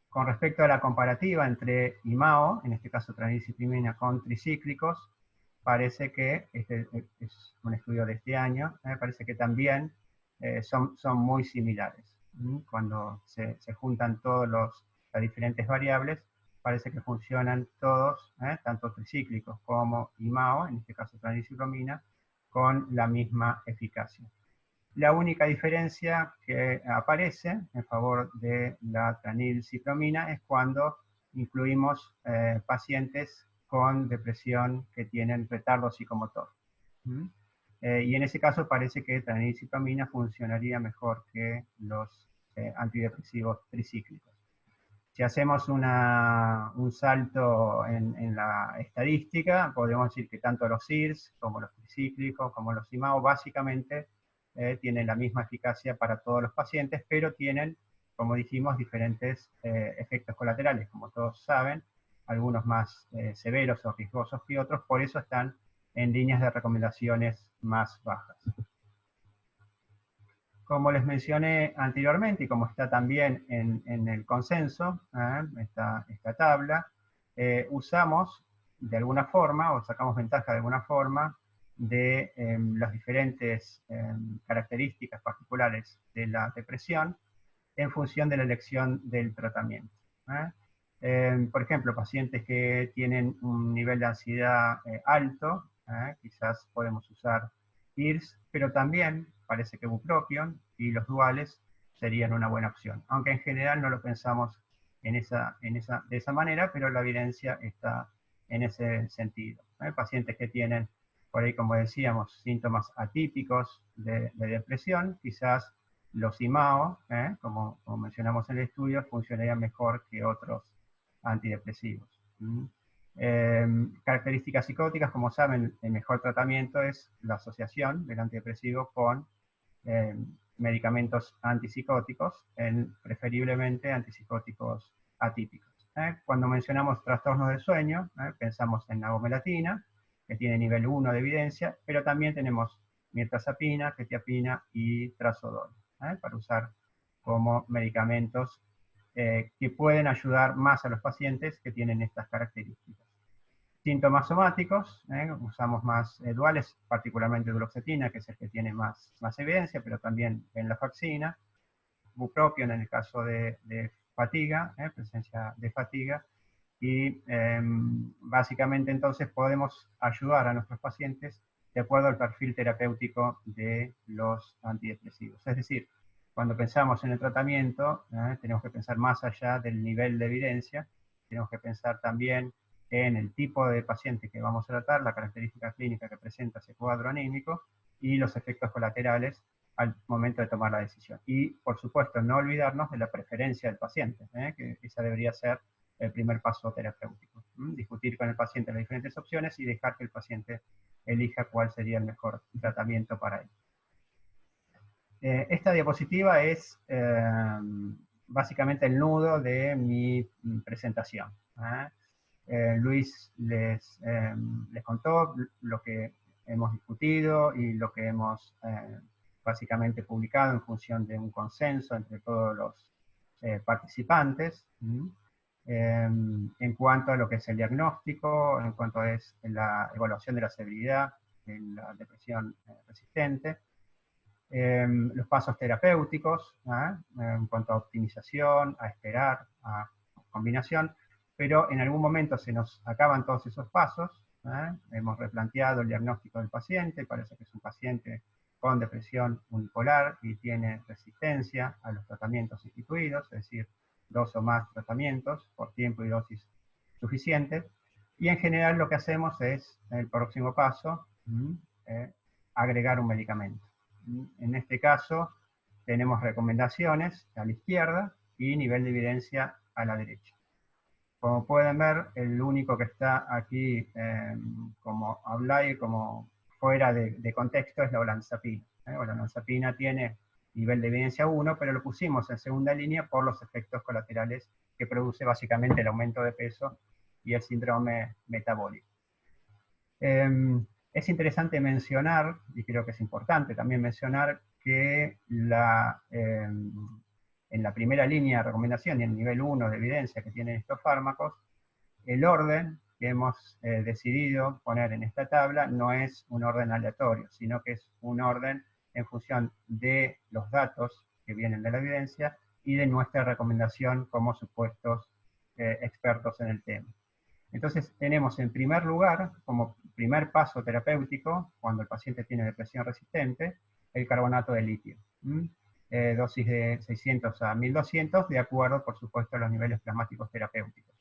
Con respecto a la comparativa entre IMAO, en este caso tranilciclibina con tricíclicos, parece que, este es un estudio de este año, parece que también son muy similares. Cuando se juntan todas las diferentes variables, parece que funcionan todos, tanto tricíclicos como IMAO, en este caso tranilciclomina, con la misma eficacia. La única diferencia que aparece en favor de la tranilciclomina es cuando incluimos pacientes con depresión que tienen retardo psicomotor. Y en ese caso parece que tranilciclomina funcionaría mejor que los antidepresivos tricíclicos. Si hacemos un salto en la estadística, podemos decir que tanto los SIRS, como los tricíclicos, como los IMAO, básicamente tienen la misma eficacia para todos los pacientes, pero tienen, como dijimos, diferentes efectos colaterales, como todos saben, algunos más severos o riesgosos que otros, por eso están en líneas de recomendaciones más bajas. Como les mencioné anteriormente, y como está también en el consenso, esta tabla, usamos de alguna forma, o sacamos ventaja de alguna forma, de las diferentes características particulares de la depresión en función de la elección del tratamiento. Por ejemplo, pacientes que tienen un nivel de ansiedad alto, quizás podemos usar IRS, pero también parece que bupropion y los duales serían una buena opción. Aunque en general no lo pensamos de esa manera, pero la evidencia está en ese sentido. Pacientes que tienen, por ahí como decíamos, síntomas atípicos de depresión, quizás los IMAO, como mencionamos en el estudio, funcionarían mejor que otros antidepresivos. Características psicóticas, como saben, el mejor tratamiento es la asociación del antidepresivo con medicamentos antipsicóticos, preferiblemente antipsicóticos atípicos. Cuando mencionamos trastornos del sueño, pensamos en agomelatina, que tiene nivel 1 de evidencia, pero también tenemos mirtazapina, quetiapina y trazodone, para usar como medicamentos que pueden ayudar más a los pacientes que tienen estas características. Síntomas somáticos, usamos más duales, particularmente duloxetina, que es el que tiene más evidencia, pero también venlafaxina, bupropion en el caso de fatiga, presencia de fatiga, y básicamente entonces podemos ayudar a nuestros pacientes de acuerdo al perfil terapéutico de los antidepresivos. Es decir, cuando pensamos en el tratamiento, tenemos que pensar más allá del nivel de evidencia, tenemos que pensar también en el tipo de paciente que vamos a tratar, la característica clínica que presenta ese cuadro anímico y los efectos colaterales al momento de tomar la decisión. Y, por supuesto, no olvidarnos de la preferencia del paciente, que esa debería ser el primer paso terapéutico. Discutir con el paciente las diferentes opciones y dejar que el paciente elija cuál sería el mejor tratamiento para él. Esta diapositiva es básicamente el nudo de mi presentación. Luis les contó lo que hemos discutido y lo que hemos básicamente publicado en función de un consenso entre todos los participantes, en cuanto a lo que es el diagnóstico, en cuanto a la evaluación de la severidad de la depresión resistente, los pasos terapéuticos, en cuanto a optimización, a esperar, a combinación, pero en algún momento se nos acaban todos esos pasos, hemos replanteado el diagnóstico del paciente, parece que es un paciente con depresión unipolar y tiene resistencia a los tratamientos instituidos, es decir, 2 o más tratamientos por tiempo y dosis suficientes, y en general lo que hacemos es, el próximo paso, agregar un medicamento. En este caso tenemos recomendaciones a la izquierda y nivel de evidencia a la derecha. Como pueden ver, el único que está aquí como outlier, como fuera de contexto, es la olanzapina. La olanzapina tiene nivel de evidencia 1, pero lo pusimos en segunda línea por los efectos colaterales que produce básicamente el aumento de peso y el síndrome metabólico. Es interesante mencionar, y creo que es importante también mencionar, que en la primera línea de recomendación y en el nivel 1 de evidencia que tienen estos fármacos, el orden que hemos decidido poner en esta tabla no es un orden aleatorio, sino que es un orden en función de los datos que vienen de la evidencia y de nuestra recomendación como supuestos expertos en el tema. Entonces tenemos en primer lugar, como primer paso terapéutico, cuando el paciente tiene depresión resistente, el carbonato de litio. Dosis de 600 a 1200, de acuerdo, por supuesto, a los niveles plasmáticos terapéuticos.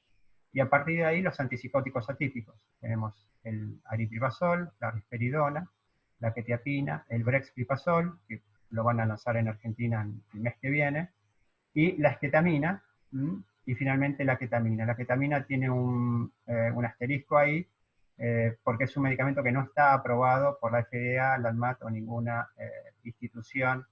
Y a partir de ahí, los antipsicóticos atípicos. Tenemos el aripiprazol, la risperidona, la quetiapina, el brexpiprazol, que lo van a lanzar en Argentina el mes que viene, y la esketamina, y finalmente la ketamina. La ketamina tiene un asterisco ahí, porque es un medicamento que no está aprobado por la FDA, la ANMAT o ninguna institución,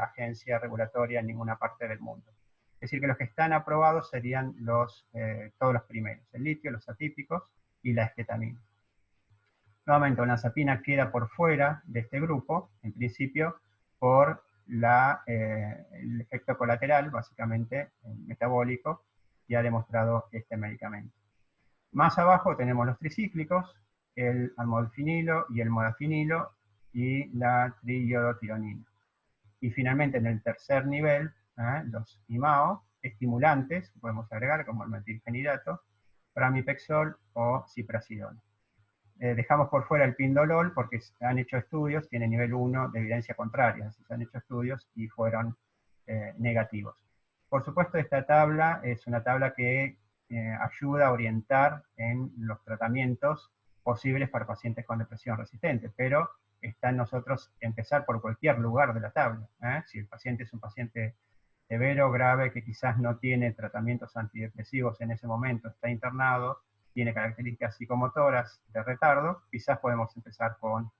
agencia regulatoria en ninguna parte del mundo. Es decir, que los que están aprobados serían todos los primeros, el litio, los atípicos y la esketamina. Nuevamente, la olanzapina queda por fuera de este grupo, en principio, por el efecto colateral, básicamente metabólico, que ha demostrado este medicamento. Más abajo tenemos los tricíclicos, el amodalfinilo y el modafinilo y la triiodotironina. Y finalmente, en el tercer nivel, los IMAO, estimulantes, que podemos agregar como el metilfenidato, pramipexol o ciprasidona. Dejamos por fuera el pindolol porque se han hecho estudios, tiene nivel 1 de evidencia contraria, se han hecho estudios y fueron negativos. Por supuesto, esta tabla es una tabla que ayuda a orientar en los tratamientos posibles para pacientes con depresión resistente, pero está en nosotros empezar por cualquier lugar de la tabla. Si el paciente es un paciente severo, grave, que quizás no tiene tratamientos antidepresivos en ese momento, está internado, tiene características psicomotoras de retardo, quizás podemos empezar con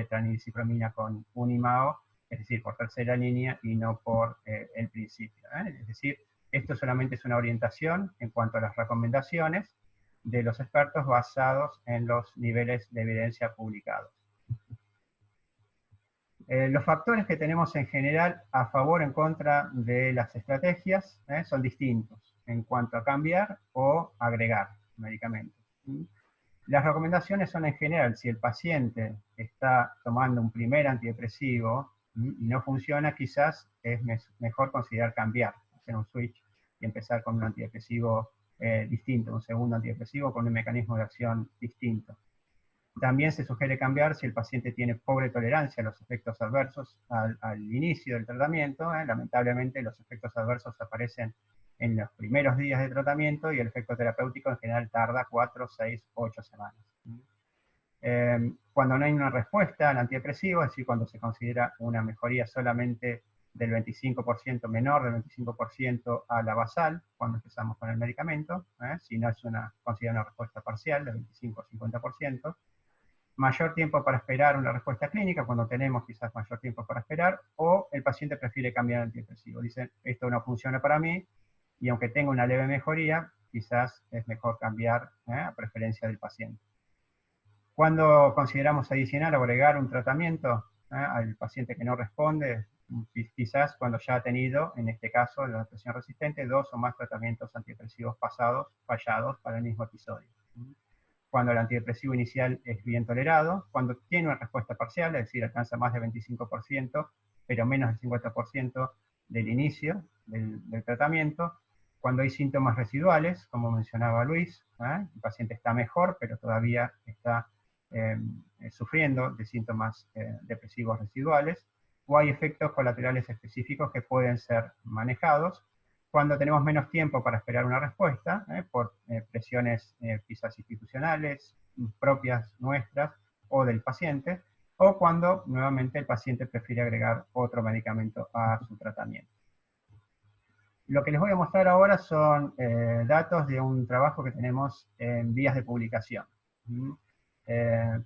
tranilicipromina con un IMAO, es decir, por tercera línea y no por el principio. Es decir, esto solamente es una orientación en cuanto a las recomendaciones de los expertos basados en los niveles de evidencia publicados. Los factores que tenemos en general a favor o en contra de las estrategias son distintos en cuanto a cambiar o agregar medicamentos. Las recomendaciones son en general, si el paciente está tomando un primer antidepresivo y no funciona, quizás es mejor considerar cambiar, hacer un switch y empezar con un antidepresivo distinto, un segundo antidepresivo con un mecanismo de acción distinto. También se sugiere cambiar si el paciente tiene pobre tolerancia a los efectos adversos al inicio del tratamiento. Lamentablemente los efectos adversos aparecen en los primeros días de tratamiento y el efecto terapéutico en general tarda 4, 6, 8 semanas. Cuando no hay una respuesta al antidepresivo, es decir, cuando se considera una mejoría solamente del 25%, menor del 25% a la basal, cuando empezamos con el medicamento, si no es considera una respuesta parcial del 25 o 50%, mayor tiempo para esperar una respuesta clínica, cuando tenemos quizás mayor tiempo para esperar, o el paciente prefiere cambiar el antidepresivo. Dice, esto no funciona para mí, y aunque tenga una leve mejoría, quizás es mejor cambiar a preferencia del paciente. Cuando consideramos adicional o agregar un tratamiento al paciente que no responde, quizás cuando ya ha tenido, en este caso, la depresión resistente, 2 o más tratamientos antidepresivos fallados para el mismo episodio. Cuando el antidepresivo inicial es bien tolerado, cuando tiene una respuesta parcial, es decir, alcanza más del 25%, pero menos del 50% del inicio del tratamiento, cuando hay síntomas residuales, como mencionaba Luis, el paciente está mejor, pero todavía está sufriendo de síntomas depresivos residuales, o hay efectos colaterales específicos que pueden ser manejados, cuando tenemos menos tiempo para esperar una respuesta, por presiones quizás institucionales, propias nuestras o del paciente, o cuando nuevamente el paciente prefiere agregar otro medicamento a su tratamiento. Lo que les voy a mostrar ahora son datos de un trabajo que tenemos en vías de publicación.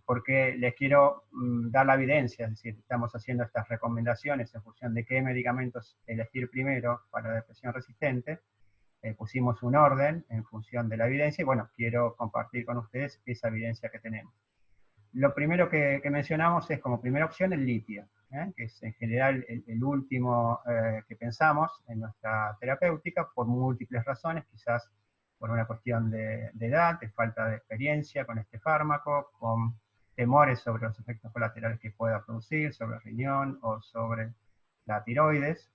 Porque les quiero dar la evidencia, es decir, estamos haciendo estas recomendaciones en función de qué medicamentos elegir primero para la depresión resistente. Pusimos un orden en función de la evidencia y bueno, quiero compartir con ustedes esa evidencia que tenemos. Lo primero que mencionamos es como primera opción el litio, que es en general el último que pensamos en nuestra terapéutica por múltiples razones, quizás por una cuestión de edad, de falta de experiencia con este fármaco, con temores sobre los efectos colaterales que pueda producir, sobre el riñón o sobre la tiroides,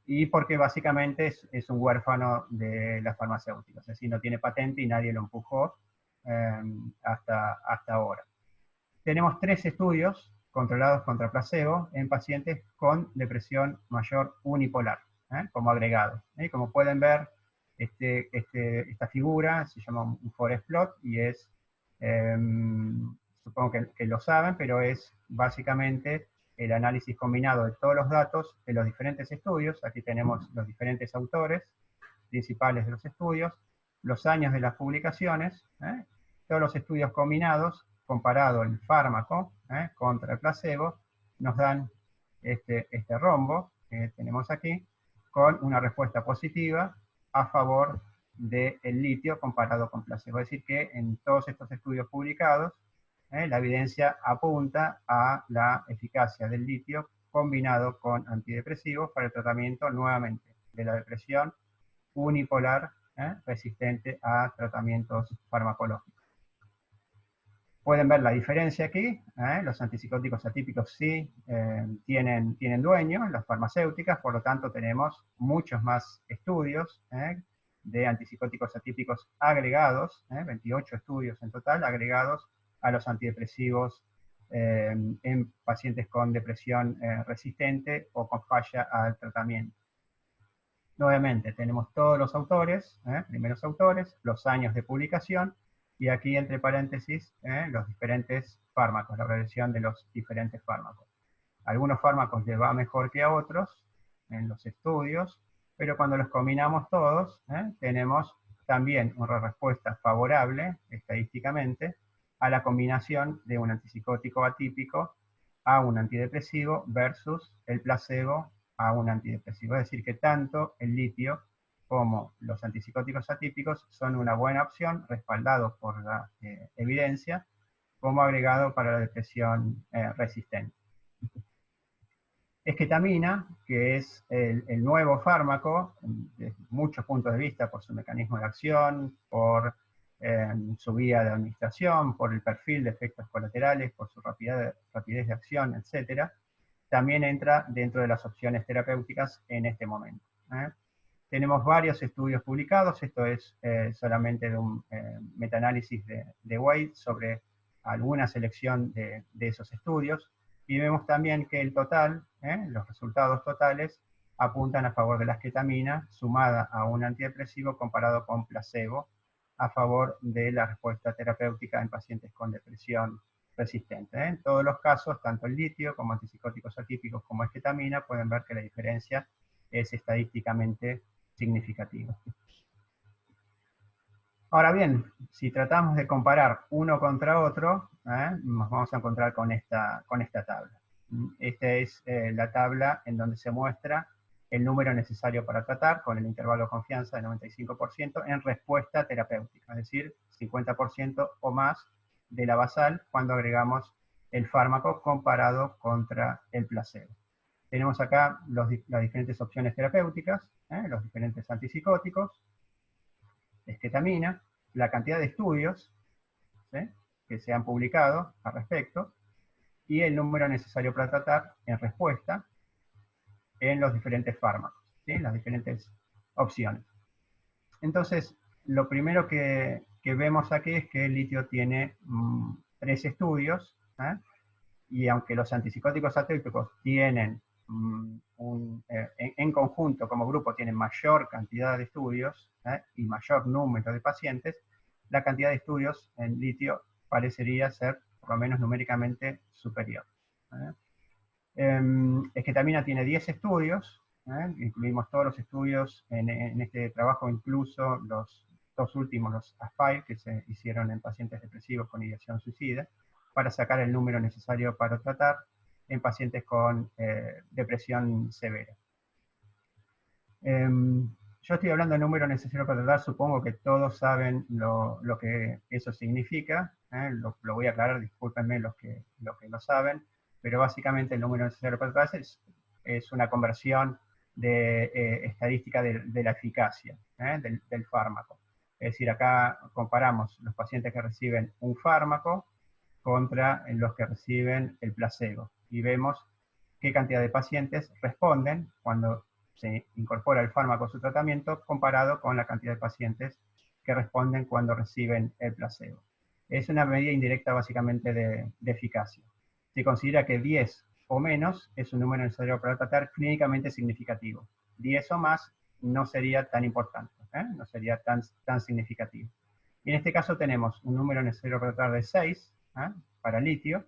y porque básicamente es un huérfano de las farmacéuticas, es decir, no tiene patente y nadie lo empujó hasta ahora. Tenemos 3 estudios controlados contra placebo en pacientes con depresión mayor unipolar, como agregado. Como pueden ver, esta figura se llama un forest plot y es, supongo que lo saben, pero es básicamente el análisis combinado de todos los datos de los diferentes estudios. Aquí tenemos los diferentes autores principales de los estudios, los años de las publicaciones, todos los estudios combinados, comparado el fármaco contra el placebo, nos dan este rombo que tenemos aquí, con una respuesta positiva a favor del litio comparado con placebo. Es decir, que en todos estos estudios publicados, la evidencia apunta a la eficacia del litio combinado con antidepresivos para el tratamiento nuevamente de la depresión unipolar resistente a tratamientos farmacológicos. Pueden ver la diferencia aquí, los antipsicóticos atípicos sí tienen dueño, las farmacéuticas, por lo tanto tenemos muchos más estudios de antipsicóticos atípicos agregados, 28 estudios en total, agregados a los antidepresivos en pacientes con depresión resistente o con falla al tratamiento. Nuevamente, tenemos todos los autores, primeros autores, los años de publicación, y aquí entre paréntesis los diferentes fármacos, la relación de los diferentes fármacos. Algunos fármacos les va mejor que a otros en los estudios, pero cuando los combinamos todos, tenemos también una respuesta favorable estadísticamente a la combinación de un antipsicótico atípico a un antidepresivo versus el placebo a un antidepresivo. Es decir, que tanto el litio como los antipsicóticos atípicos son una buena opción, respaldados por la evidencia, como agregado para la depresión resistente. Esketamina, que es el nuevo fármaco, desde muchos puntos de vista, por su mecanismo de acción, por su vía de administración, por el perfil de efectos colaterales, por su rapidez de acción, etc., también entra dentro de las opciones terapéuticas en este momento. Tenemos varios estudios publicados, esto es solamente de un metaanálisis de Wade sobre alguna selección de esos estudios, y vemos también que el total, los resultados totales, apuntan a favor de la esketamina sumada a un antidepresivo comparado con placebo, a favor de la respuesta terapéutica en pacientes con depresión resistente. En todos los casos, tanto el litio como antipsicóticos atípicos como esketamina, pueden ver que la diferencia es estadísticamente significativa. Ahora bien, si tratamos de comparar uno contra otro, nos vamos a encontrar con esta tabla. Esta es la tabla en donde se muestra el número necesario para tratar, con el intervalo de confianza de 95% en respuesta terapéutica, es decir, 50% o más de la basal cuando agregamos el fármaco comparado contra el placebo. Tenemos acá las diferentes opciones terapéuticas, los diferentes antipsicóticos, esketamina, la cantidad de estudios que se han publicado al respecto, y el número necesario para tratar en respuesta en los diferentes fármacos, las diferentes opciones. Entonces, lo primero que vemos aquí es que el litio tiene 3 estudios, y aunque los antipsicóticos atípicos tienen en conjunto, como grupo, tienen mayor cantidad de estudios y mayor número de pacientes, la cantidad de estudios en litio parecería ser, por lo menos numéricamente, superior. Esketamina tiene 10 estudios, incluimos todos los estudios en este trabajo, incluso los 2 últimos, los ASPIRE, que se hicieron en pacientes depresivos con ideación suicida, para sacar el número necesario para tratar en pacientes con depresión severa. Yo estoy hablando de número necesario para tratar, supongo que todos saben lo que eso significa, lo voy a aclarar, discúlpenme los que lo saben, pero básicamente el número necesario para tratar es una conversión de estadística de la eficacia. del fármaco. Es decir, acá comparamos los pacientes que reciben un fármaco contra los que reciben el placebo. Y vemos qué cantidad de pacientes responden cuando se incorpora el fármaco a su tratamiento comparado con la cantidad de pacientes que responden cuando reciben el placebo. Es una medida indirecta básicamente de eficacia. Se considera que 10 o menos es un número necesario para tratar clínicamente significativo. 10 o más no sería tan importante, no sería tan significativo. Y en este caso tenemos un número necesario para tratar de 6 para litio,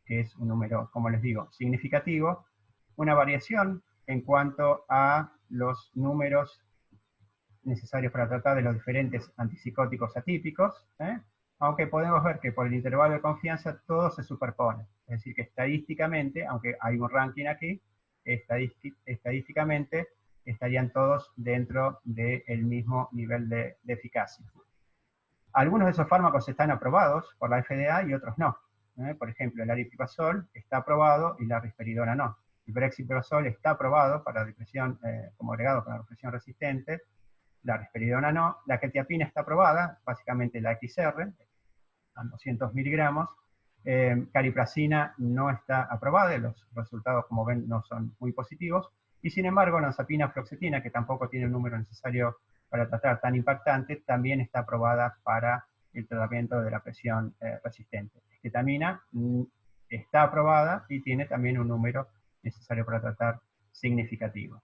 que es un número, como les digo, significativo, una variación en cuanto a los números necesarios para tratar de los diferentes antipsicóticos atípicos, aunque podemos ver que por el intervalo de confianza todo se superpone. Es decir, que estadísticamente, aunque hay un ranking aquí, estadísticamente estarían todos dentro del mismo nivel de eficacia. Algunos de esos fármacos están aprobados por la FDA y otros no. Por ejemplo, el aripiprazol está aprobado y la risperidona no. El brexpiprazol está aprobado para depresión, como agregado para depresión resistente, la risperidona no. La quetiapina está aprobada, básicamente la XR, a 200 miligramos. Cariprazina no está aprobada, los resultados, como ven, no son muy positivos. Y sin embargo, olanzapina fluoxetina, que tampoco tiene el número necesario para tratar tan impactante, también está aprobada para el tratamiento de la presión resistente. Esketamina está aprobada y tiene también un número necesario para tratar significativo.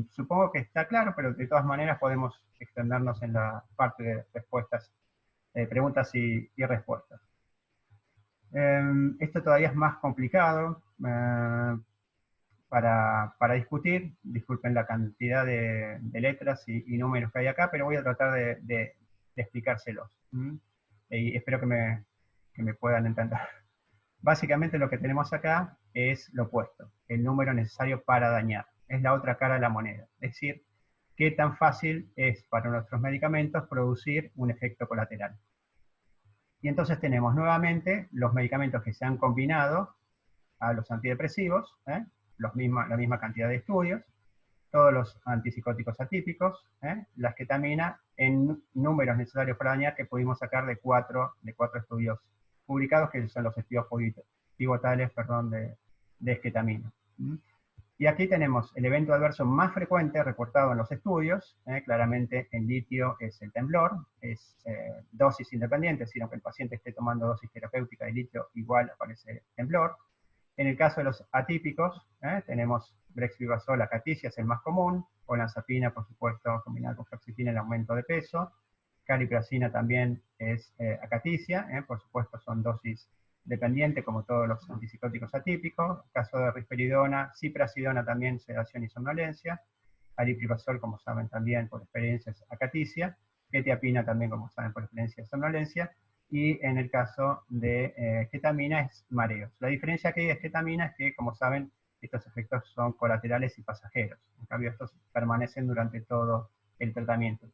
Supongo que está claro, pero de todas maneras podemos extendernos en la parte de respuestas, preguntas y respuestas. Esto todavía es más complicado para discutir. Disculpen la cantidad de letras y números que hay acá, pero voy a tratar de explicárselos. Y espero que me puedan entender. Básicamente lo que tenemos acá es lo opuesto, el número necesario para dañar. Es la otra cara de la moneda. Es decir, qué tan fácil es para nuestros medicamentos producir un efecto colateral. Y entonces tenemos nuevamente los medicamentos que se han combinado a los antidepresivos, la misma cantidad de estudios, todos los antipsicóticos atípicos, la esketamina en números necesarios para dañar que pudimos sacar de cuatro estudios publicados, que son los estudios pivotales, de esketamina. Y aquí tenemos el evento adverso más frecuente reportado en los estudios, claramente en litio es el temblor, es dosis independiente, sino que el paciente esté tomando dosis terapéutica de litio, igual aparece temblor. En el caso de los atípicos, tenemos brexpiprazol, acaticia es el más común, olanzapina, por supuesto, combinada con fluoxetina, el aumento de peso, cariprazina también es acaticia, por supuesto son dosis dependiente, como todos los antipsicóticos atípicos. Caso de risperidona, ciprasidona también, sedación y somnolencia. Aripiprazol, como saben también por experiencia, es acaticia. Quetiapina también, como saben, por experiencia, es somnolencia. Y en el caso de ketamina es mareos. La diferencia que hay de ketamina es que, como saben, estos efectos son colaterales y pasajeros. En cambio, estos permanecen durante todo el tratamiento.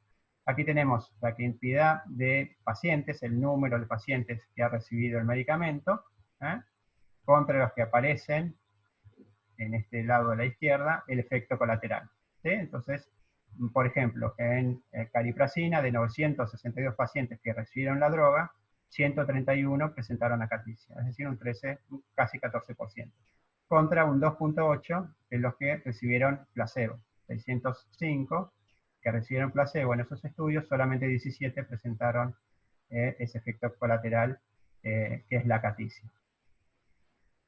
Aquí tenemos la cantidad de pacientes, el número de pacientes que ha recibido el medicamento, contra los que aparecen, en este lado de la izquierda, el efecto colateral. ¿Sí? Entonces, por ejemplo, en cariprazina, de 962 pacientes que recibieron la droga, 131 presentaron acaticia, es decir, casi 14%, contra un 2.8 de los que recibieron placebo. 605 que recibieron placebo en esos estudios, solamente 17 presentaron ese efecto colateral que es la acaticia.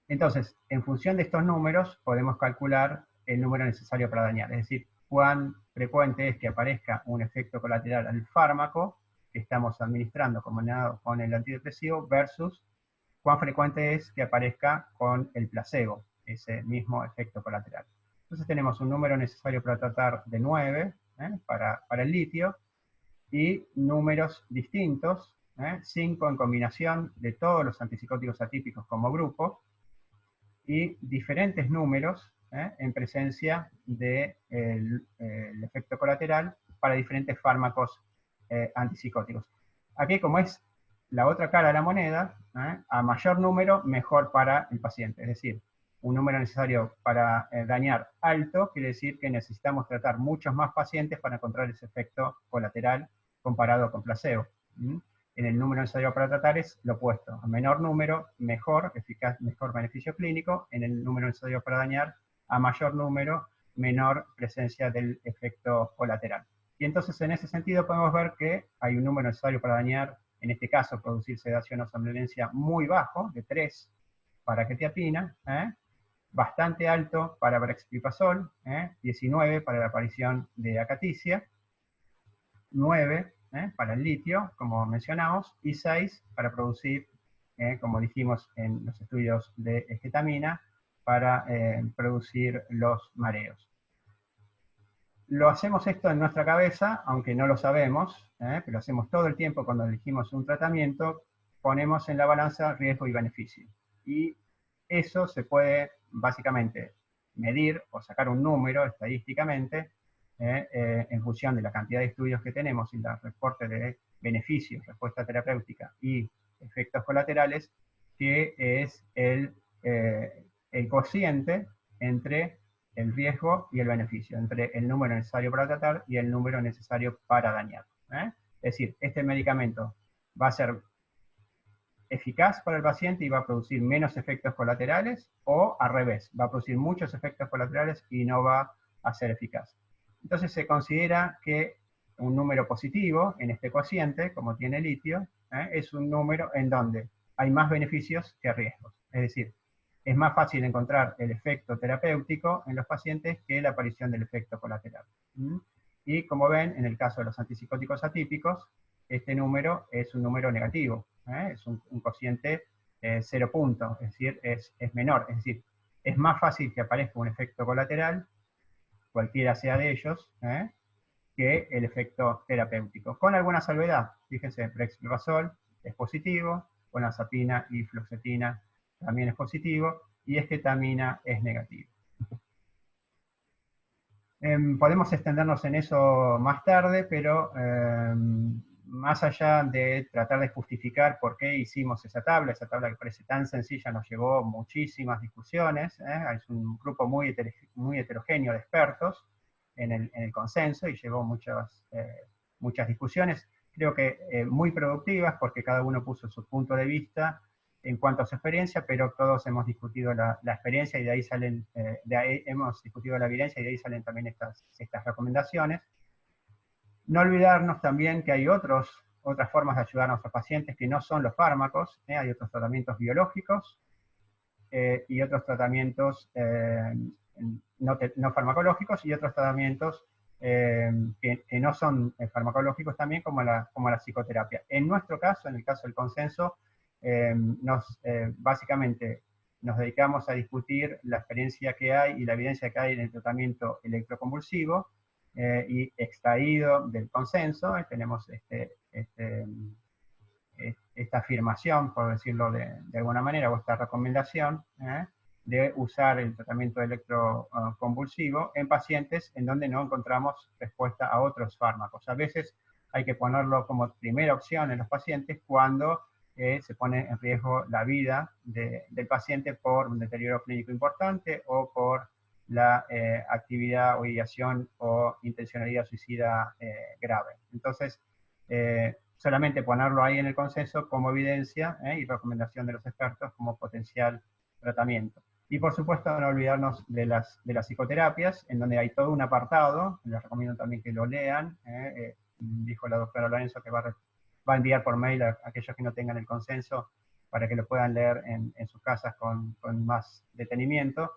Entonces, en función de estos números, podemos calcular el número necesario para dañar, es decir, cuán frecuente es que aparezca un efecto colateral al fármaco que estamos administrando combinado con el antidepresivo versus cuán frecuente es que aparezca con el placebo, ese mismo efecto colateral. Entonces tenemos un número necesario para tratar de 9 para el litio y números distintos, 5 en combinación de todos los antipsicóticos atípicos como grupo y diferentes números en presencia del efecto colateral para diferentes fármacos antipsicóticos. Aquí, como es la otra cara de la moneda, a mayor número, mejor para el paciente. Es decir, un número necesario para dañar alto, quiere decir que necesitamos tratar muchos más pacientes para encontrar ese efecto colateral comparado con placebo. En el número necesario para tratar es lo opuesto. A menor número, mejor eficaz, mejor beneficio clínico. En el número necesario para dañar, a mayor número, menor presencia del efecto colateral. Y entonces en ese sentido podemos ver que hay un número necesario para dañar, en este caso producir sedación o somnolencia muy bajo, de 3 para quetiapina, bastante alto para brexpiprazol, 19 para la aparición de acaticia, 9 para el litio, como mencionamos, y 6 para producir, como dijimos en los estudios de esketamina, para producir los mareos. Lo hacemos esto en nuestra cabeza, aunque no lo sabemos, pero lo hacemos todo el tiempo cuando elegimos un tratamiento, ponemos en la balanza riesgo y beneficio. Y eso se puede básicamente medir o sacar un número estadísticamente en función de la cantidad de estudios que tenemos y el reporte de beneficios, respuesta terapéutica y efectos colaterales, que es el cociente entre el riesgo y el beneficio, entre el número necesario para tratar y el número necesario para dañar. Es decir, este medicamento va a ser eficaz para el paciente y va a producir menos efectos colaterales, o al revés, va a producir muchos efectos colaterales y no va a ser eficaz. Entonces se considera que un número positivo en este cociente, como tiene litio, es un número en donde hay más beneficios que riesgos. Es decir, es más fácil encontrar el efecto terapéutico en los pacientes que la aparición del efecto colateral. Y como ven, en el caso de los antipsicóticos atípicos, este número es un número negativo, es un cociente 0 punto, es decir, es menor. Es decir, es más fácil que aparezca un efecto colateral, cualquiera sea de ellos, que el efecto terapéutico. Con alguna salvedad, fíjense, brexpiprazol es positivo, olanzapina y fluoxetina también es positivo, y esketamina es negativo. Podemos extendernos en eso más tarde, pero más allá de tratar de justificar por qué hicimos esa tabla que parece tan sencilla, nos llevó muchísimas discusiones, es un grupo muy heterogéneo de expertos en el consenso, y llevó muchas discusiones, creo que muy productivas, porque cada uno puso su punto de vista en cuanto a su experiencia, pero todos hemos discutido la experiencia, y de ahí salen, hemos discutido la evidencia, y de ahí salen también estas recomendaciones. No olvidarnos también que hay otras formas de ayudar a nuestros pacientes que no son los fármacos, hay otros tratamientos biológicos y otros tratamientos no farmacológicos, y otros tratamientos que no son farmacológicos también, como la psicoterapia. En nuestro caso, en el caso del consenso, básicamente nos dedicamos a discutir la experiencia que hay y la evidencia que hay en el tratamiento electroconvulsivo, y extraído del consenso, tenemos esta afirmación, por decirlo de alguna manera, o esta recomendación, de usar el tratamiento electroconvulsivo en pacientes en donde no encontramos respuesta a otros fármacos. A veces hay que ponerlo como primera opción en los pacientes cuando se pone en riesgo la vida del paciente por un deterioro clínico importante, o por la actividad o ideación o intencionalidad suicida grave. Entonces, solamente ponerlo ahí en el consenso como evidencia y recomendación de los expertos como potencial tratamiento. Y por supuesto no olvidarnos de las psicoterapias, en donde hay todo un apartado, les recomiendo también que lo lean, dijo la doctora Lorenzo que va a enviar por mail a aquellos que no tengan el consenso, para que lo puedan leer en sus casas con más detenimiento,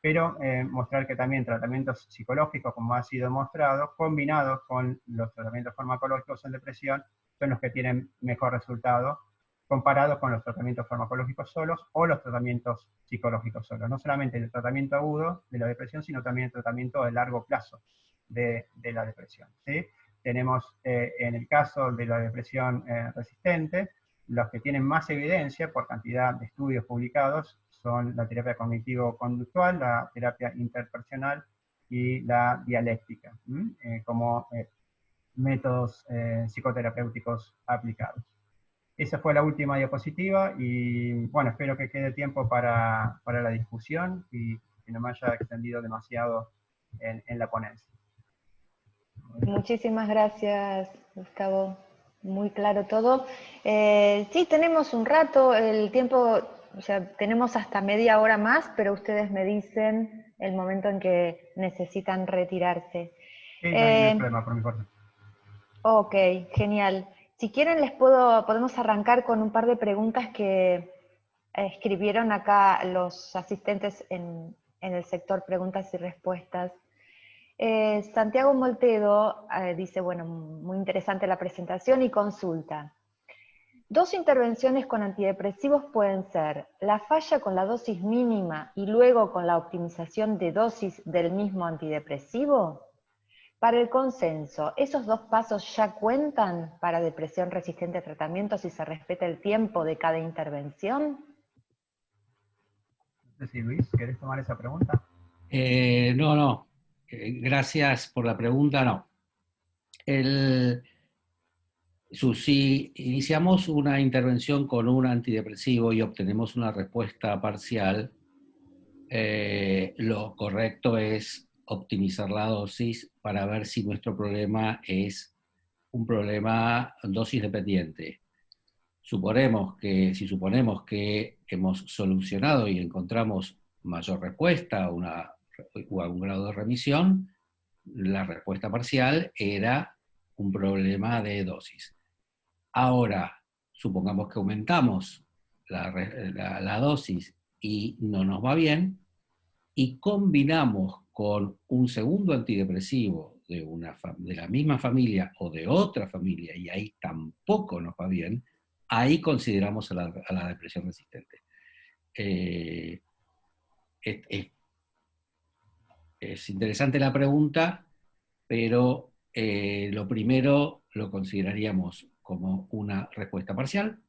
pero mostrar que también tratamientos psicológicos, como ha sido mostrado, combinados con los tratamientos farmacológicos en depresión, son los que tienen mejor resultado comparados con los tratamientos farmacológicos solos o los tratamientos psicológicos solos. No solamente el tratamiento agudo de la depresión, sino también el tratamiento de largo plazo de la depresión, ¿sí? Tenemos, en el caso de la depresión resistente, los que tienen más evidencia por cantidad de estudios publicados son la terapia cognitivo-conductual, la terapia interpersonal y la dialéctica, como métodos psicoterapéuticos aplicados. Esa fue la última diapositiva y bueno, espero que quede tiempo para la discusión y que no me haya extendido demasiado en la ponencia. Muchísimas gracias, Gustavo. Muy claro todo. Sí, tenemos un rato, el tiempo, o sea, tenemos hasta media hora más, pero ustedes me dicen el momento en que necesitan retirarse. Sí, no hay problema por mi parte. Ok, genial. Si quieren podemos arrancar con un par de preguntas que escribieron acá los asistentes en el sector preguntas y respuestas. Santiago Moltedo dice, bueno, muy interesante la presentación y consulta. Dos intervenciones con antidepresivos pueden ser la falla con la dosis mínima y luego con la optimización de dosis del mismo antidepresivo. Para el consenso, ¿esos dos pasos ya cuentan para depresión resistente a tratamiento si se respeta el tiempo de cada intervención? No sé si Luis, ¿querés tomar esa pregunta? No. Gracias por la pregunta, no. Si iniciamos una intervención con un antidepresivo y obtenemos una respuesta parcial, lo correcto es optimizar la dosis para ver si nuestro problema es un problema dosis dependiente. Si suponemos que hemos solucionado y encontramos mayor respuesta o algún grado de remisión, la respuesta parcial era un problema de dosis. Ahora, supongamos que aumentamos la dosis y no nos va bien, y combinamos con un segundo antidepresivo de la misma familia o de otra familia, y ahí tampoco nos va bien, ahí consideramos a la depresión resistente. Es interesante la pregunta, pero lo primero lo consideraríamos como una respuesta parcial,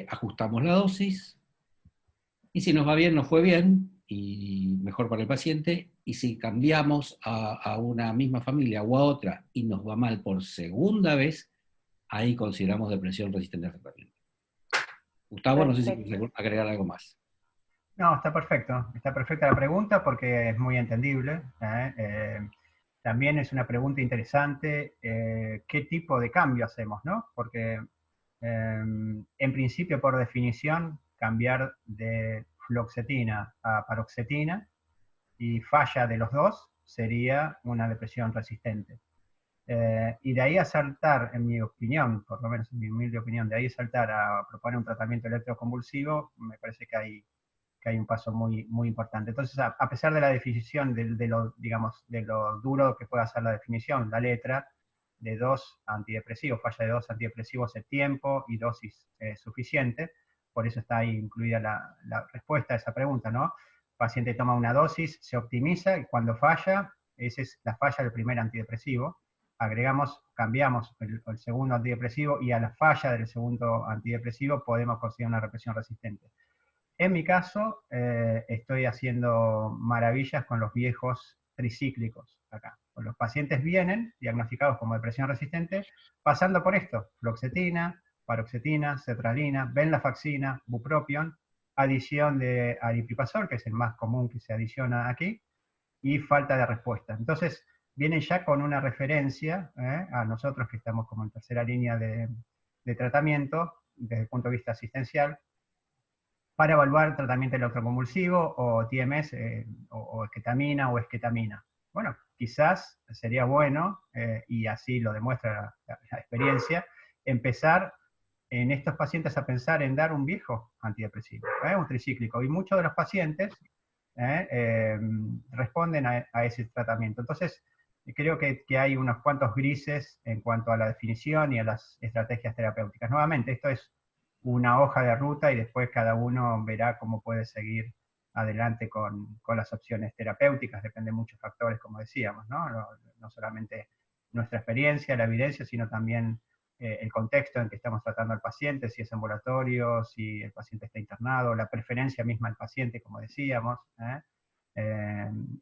ajustamos la dosis, y si nos va bien, nos fue bien, y mejor para el paciente, y si cambiamos a una misma familia o a otra y nos va mal por segunda vez, ahí consideramos depresión resistente al tratamiento. Gustavo, no sé si quieres agregar algo más. No, está perfecta la pregunta porque es muy entendible. También es una pregunta interesante, ¿qué tipo de cambio hacemos, no? Porque en principio, por definición, cambiar de fluoxetina a paroxetina y falla de los dos sería una depresión resistente. Y de ahí a saltar, en mi opinión, por lo menos en mi humilde opinión, de ahí a saltar a proponer un tratamiento electroconvulsivo, me parece que hay un paso muy importante. Entonces, a pesar de la definición, de lo duro que pueda ser la definición, la letra, de dos antidepresivos, falla de dos antidepresivos es tiempo y dosis suficiente, por eso está ahí incluida la respuesta a esa pregunta, ¿no? El paciente toma una dosis, se optimiza, y cuando falla, esa es la falla del primer antidepresivo, cambiamos el segundo antidepresivo y a la falla del segundo antidepresivo podemos conseguir una represión resistente. En mi caso, estoy haciendo maravillas con los viejos tricíclicos acá. Los pacientes vienen diagnosticados como depresión resistente pasando por esto: fluoxetina, paroxetina, sertralina, venlafaxina, bupropion, adición de aripiprazol, que es el más común que se adiciona aquí, y falta de respuesta. Entonces, vienen ya con una referencia a nosotros que estamos como en tercera línea de tratamiento desde el punto de vista asistencial, para evaluar el tratamiento electroconvulsivo o TMS o esketamina o esketamina. Bueno, quizás sería bueno, y así lo demuestra la experiencia, empezar en estos pacientes a pensar en dar un viejo antidepresivo, un tricíclico, y muchos de los pacientes responden a ese tratamiento. Entonces, creo que hay unos cuantos grises en cuanto a la definición y a las estrategias terapéuticas. Nuevamente, esto es una hoja de ruta y después cada uno verá cómo puede seguir adelante con las opciones terapéuticas. Depende de muchos factores, como decíamos, ¿no? No solamente nuestra experiencia, la evidencia, sino también el contexto en que estamos tratando al paciente, si es ambulatorio, si el paciente está internado, la preferencia misma del paciente, como decíamos.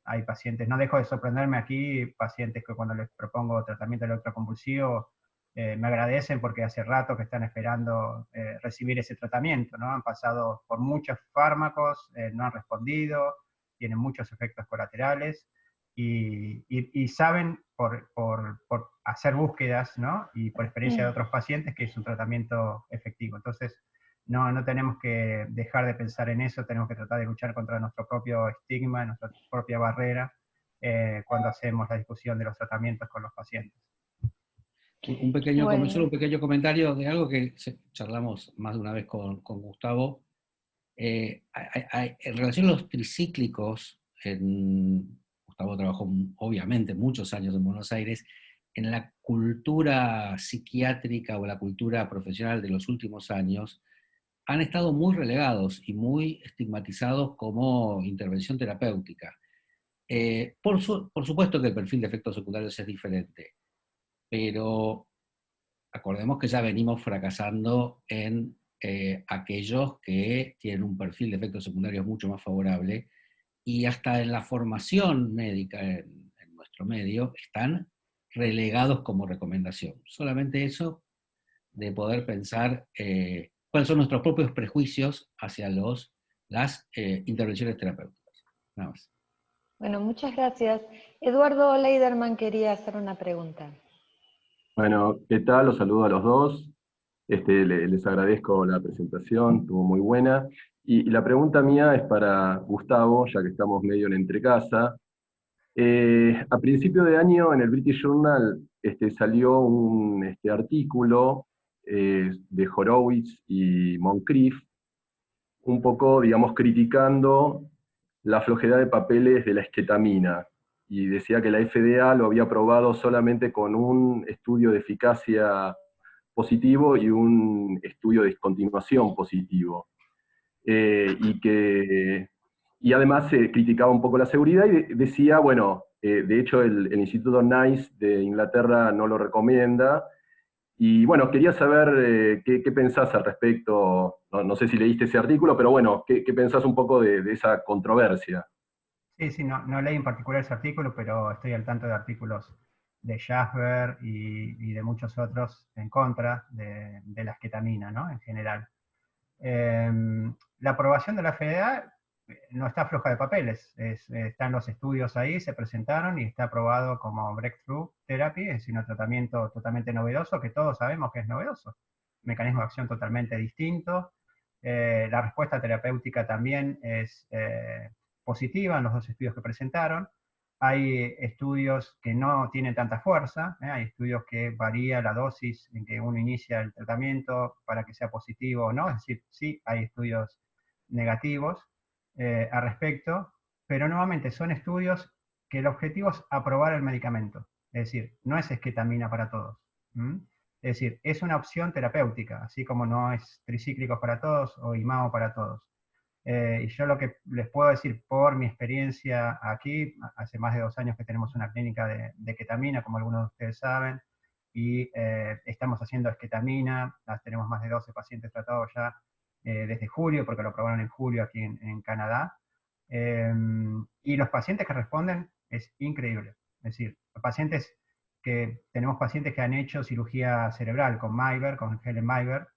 Hay pacientes, no dejo de sorprenderme aquí, pacientes que cuando les propongo tratamiento electroconvulsivo me agradecen porque hace rato que están esperando recibir ese tratamiento, ¿no? Han pasado por muchos fármacos, no han respondido, tienen muchos efectos colaterales, y saben por hacer búsquedas, ¿no? Y por experiencia de otros pacientes que es un tratamiento efectivo. Entonces, no tenemos que dejar de pensar en eso, tenemos que tratar de luchar contra nuestro propio estigma, nuestra propia barrera, cuando hacemos la discusión de los tratamientos con los pacientes. Solo un pequeño comentario de algo que charlamos más de una vez con Gustavo. En relación a los tricíclicos, Gustavo trabajó obviamente muchos años en Buenos Aires, en la cultura psiquiátrica o la cultura profesional de los últimos años, han estado muy relegados y muy estigmatizados como intervención terapéutica. Por supuesto que el perfil de efectos secundarios es diferente, pero acordemos que ya venimos fracasando en aquellos que tienen un perfil de efectos secundarios mucho más favorable, y hasta en la formación médica en nuestro medio están relegados como recomendación. Solamente eso de poder pensar cuáles son nuestros propios prejuicios hacia las intervenciones terapéuticas. Nada más. Bueno, muchas gracias. Eduardo Leiderman quería hacer una pregunta. Bueno, ¿qué tal? Los saludo a los dos. Les agradezco la presentación, estuvo muy buena. Y la pregunta mía es para Gustavo, ya que estamos medio en entrecasa. A principio de año en el British Journal salió un artículo de Horowitz y Moncrief, un poco, digamos, criticando la flojedad de papeles de la esquetamina, y decía que la FDA lo había aprobado solamente con un estudio de eficacia positivo y un estudio de discontinuación positivo. Y además se criticaba un poco la seguridad y decía, bueno, de hecho el Instituto NICE de Inglaterra no lo recomienda. Y bueno, quería saber qué pensás al respecto. No sé si leíste ese artículo, pero bueno, ¿qué pensás un poco de esa controversia? Sí, no leí en particular ese artículo, pero estoy al tanto de artículos de Jasper y de muchos otros en contra de la esquetamina, ¿no? En general. La aprobación de la FDA no está floja de papeles, están los estudios ahí, se presentaron y está aprobado como Breakthrough Therapy, es decir, un tratamiento totalmente novedoso, que todos sabemos que es novedoso, mecanismo de acción totalmente distinto. La respuesta terapéutica también es positiva en los dos estudios que presentaron. Hay estudios que no tienen tanta fuerza, hay estudios que varía la dosis en que uno inicia el tratamiento para que sea positivo o no, es decir, sí hay estudios negativos al respecto, pero nuevamente son estudios que el objetivo es aprobar el medicamento, es decir, no es esquetamina para todos. Es decir, es una opción terapéutica, así como no es tricíclicos para todos o IMAO para todos. Y yo lo que les puedo decir por mi experiencia aquí, hace más de 2 años que tenemos una clínica de ketamina, como algunos de ustedes saben, y estamos haciendo esquetamina, tenemos más de 12 pacientes tratados ya desde julio, porque lo aprobaron en julio aquí en Canadá, y los pacientes que responden es increíble. Es decir, tenemos pacientes que han hecho cirugía cerebral con Myber, con Helen Myber.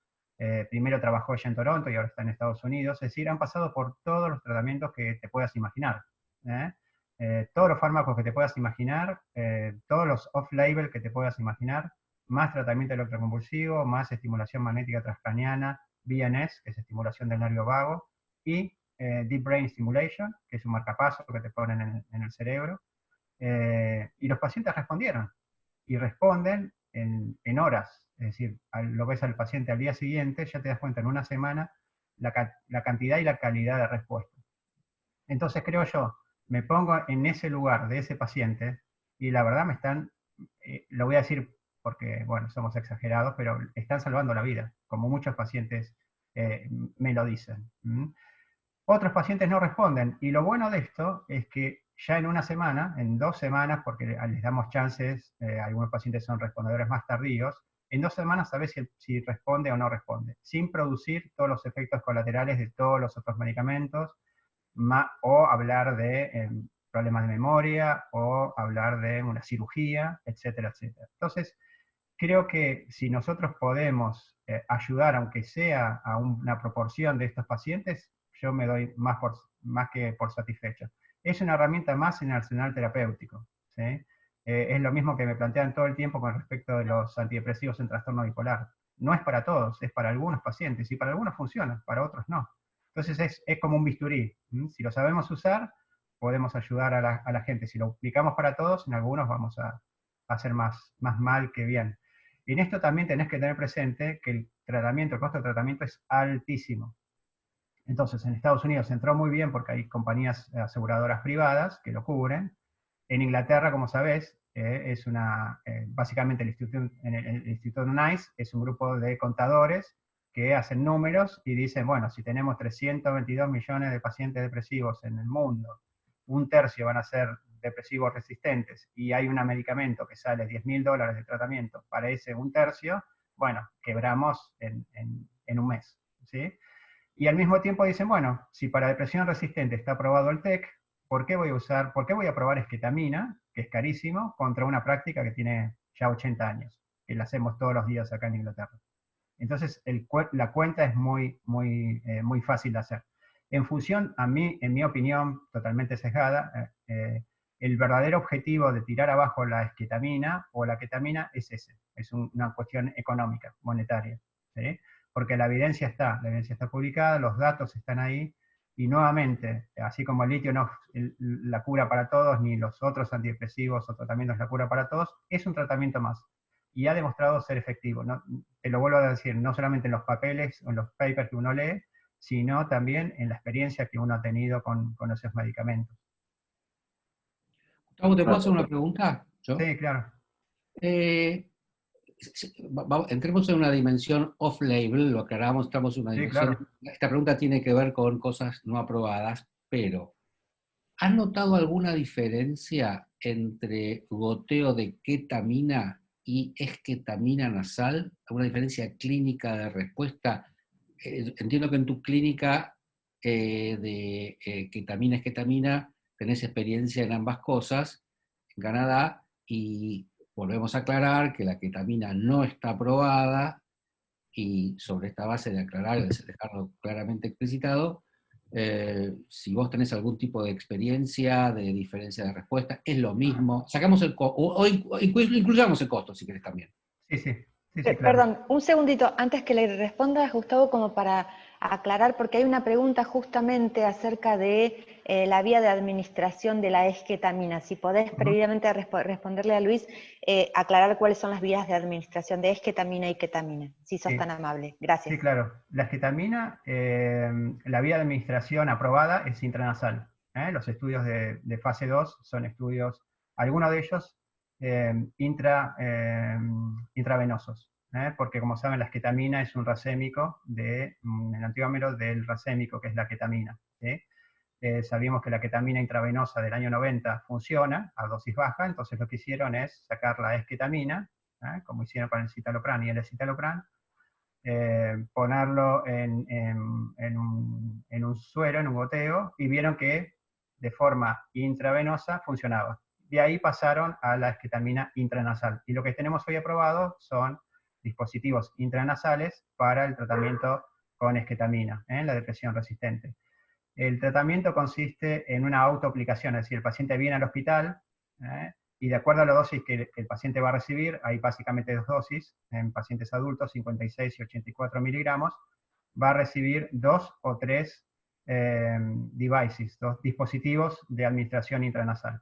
Primero trabajó ella en Toronto y ahora está en Estados Unidos, es decir, han pasado por todos los tratamientos que te puedas imaginar. Todos los fármacos que te puedas imaginar, todos los off-label que te puedas imaginar, más tratamiento electroconvulsivo, más estimulación magnética transcraniana, VNS, que es estimulación del nervio vago, y Deep Brain Stimulation, que es un marcapaso que te ponen en el cerebro. Y los pacientes respondieron, y responden en horas. Es decir, lo ves al paciente al día siguiente, ya te das cuenta en una semana la cantidad y la calidad de respuesta. Entonces creo yo, me pongo en ese lugar de ese paciente y la verdad me están, lo voy a decir porque, bueno, somos exagerados, pero están salvando la vida, como muchos pacientes me lo dicen. Otros pacientes no responden, y lo bueno de esto es que ya en una semana, en 2 semanas, porque les damos chances, algunos pacientes son respondedores más tardíos, en 2 semanas sabes si responde o no responde, sin producir todos los efectos colaterales de todos los otros medicamentos, o hablar de problemas de memoria, o hablar de una cirugía, etcétera, etcétera. Entonces, creo que si nosotros podemos ayudar, aunque sea a una proporción de estos pacientes, yo me doy más que por satisfecho. Es una herramienta más en el arsenal terapéutico, ¿sí? Es lo mismo que me plantean todo el tiempo con respecto de los antidepresivos en trastorno bipolar. No es para todos, es para algunos pacientes, y para algunos funciona, para otros no. Entonces es como un bisturí. Si lo sabemos usar, podemos ayudar a la gente. Si lo aplicamos para todos, en algunos vamos a hacer más mal que bien. Y en esto también tenés que tener presente que el costo de tratamiento es altísimo. Entonces, en Estados Unidos entró muy bien porque hay compañías aseguradoras privadas que lo cubren. En Inglaterra, como sabés, básicamente el Instituto NICE es un grupo de contadores que hacen números y dicen, bueno, si tenemos 322 millones de pacientes depresivos en el mundo, un tercio van a ser depresivos resistentes y hay un medicamento que sale $10.000 de tratamiento para ese un tercio, bueno, quebramos en un mes, ¿sí? Y al mismo tiempo dicen, bueno, si para depresión resistente está aprobado el TEC, ¿por qué voy a probar esketamina, que es carísimo, contra una práctica que tiene ya 80 años, que la hacemos todos los días acá en Inglaterra? Entonces, la cuenta es muy fácil de hacer. En función, en mi opinión, totalmente sesgada, el verdadero objetivo de tirar abajo la esketamina o la ketamina es ese, es una cuestión económica, monetaria, ¿sí? Porque la evidencia está publicada, los datos están ahí, y nuevamente, así como el litio no es la cura para todos, ni los otros antidepresivos o tratamientos la cura para todos, es un tratamiento más. Y ha demostrado ser efectivo. ¿No? Te lo vuelvo a decir, no solamente en los papeles o en los papers que uno lee, sino también en la experiencia que uno ha tenido con esos medicamentos. Gustavo, ¿te puedo hacer una pregunta? ¿Yo? Sí, claro. Entremos en una dimensión off-label, lo aclaramos, estamos en una dimensión. Claro. Esta pregunta tiene que ver con cosas no aprobadas, pero ¿has notado alguna diferencia entre goteo de ketamina y esketamina nasal? ¿Alguna diferencia clínica de respuesta? Entiendo que en tu clínica de ketamina, esketamina, tenés experiencia en ambas cosas, en Canadá, y volvemos a aclarar que la ketamina no está aprobada, y sobre esta base de aclarar, de dejarlo claramente explicitado, si vos tenés algún tipo de experiencia, de diferencia de respuesta, es lo mismo. Sacamos el costo, o incluyamos el costo, si querés también. Sí, claro. Perdón, un segundito, antes que le respondas, Gustavo, como para aclarar, porque hay una pregunta justamente acerca de la vía de administración de la esketamina. Si podés previamente responderle a Luis, aclarar cuáles son las vías de administración de esketamina y ketamina, si sos tan amable. Gracias. Sí, claro. La esketamina, la vía de administración aprobada es intranasal. Los estudios de fase 2 son estudios, algunos de ellos intravenosos, porque como saben la esketamina es un racémico, el antiómero del racémico que es la ketamina. ¿Sí? Sabíamos que la ketamina intravenosa del año 90 funciona a dosis baja, entonces lo que hicieron es sacar la esketamina, como hicieron con el citalopram y el escitalopram, ponerlo en un suero, en un goteo, y vieron que de forma intravenosa funcionaba. De ahí pasaron a la esketamina intranasal. Y lo que tenemos hoy aprobado son dispositivos intranasales para el tratamiento con esketamina, en la depresión resistente. El tratamiento consiste en una autoaplicación, es decir, el paciente viene al hospital, y de acuerdo a la dosis que el paciente va a recibir, hay básicamente dos dosis, en pacientes adultos, 56 y 84 miligramos, va a recibir 2 o 3 devices, 2 dispositivos de administración intranasal.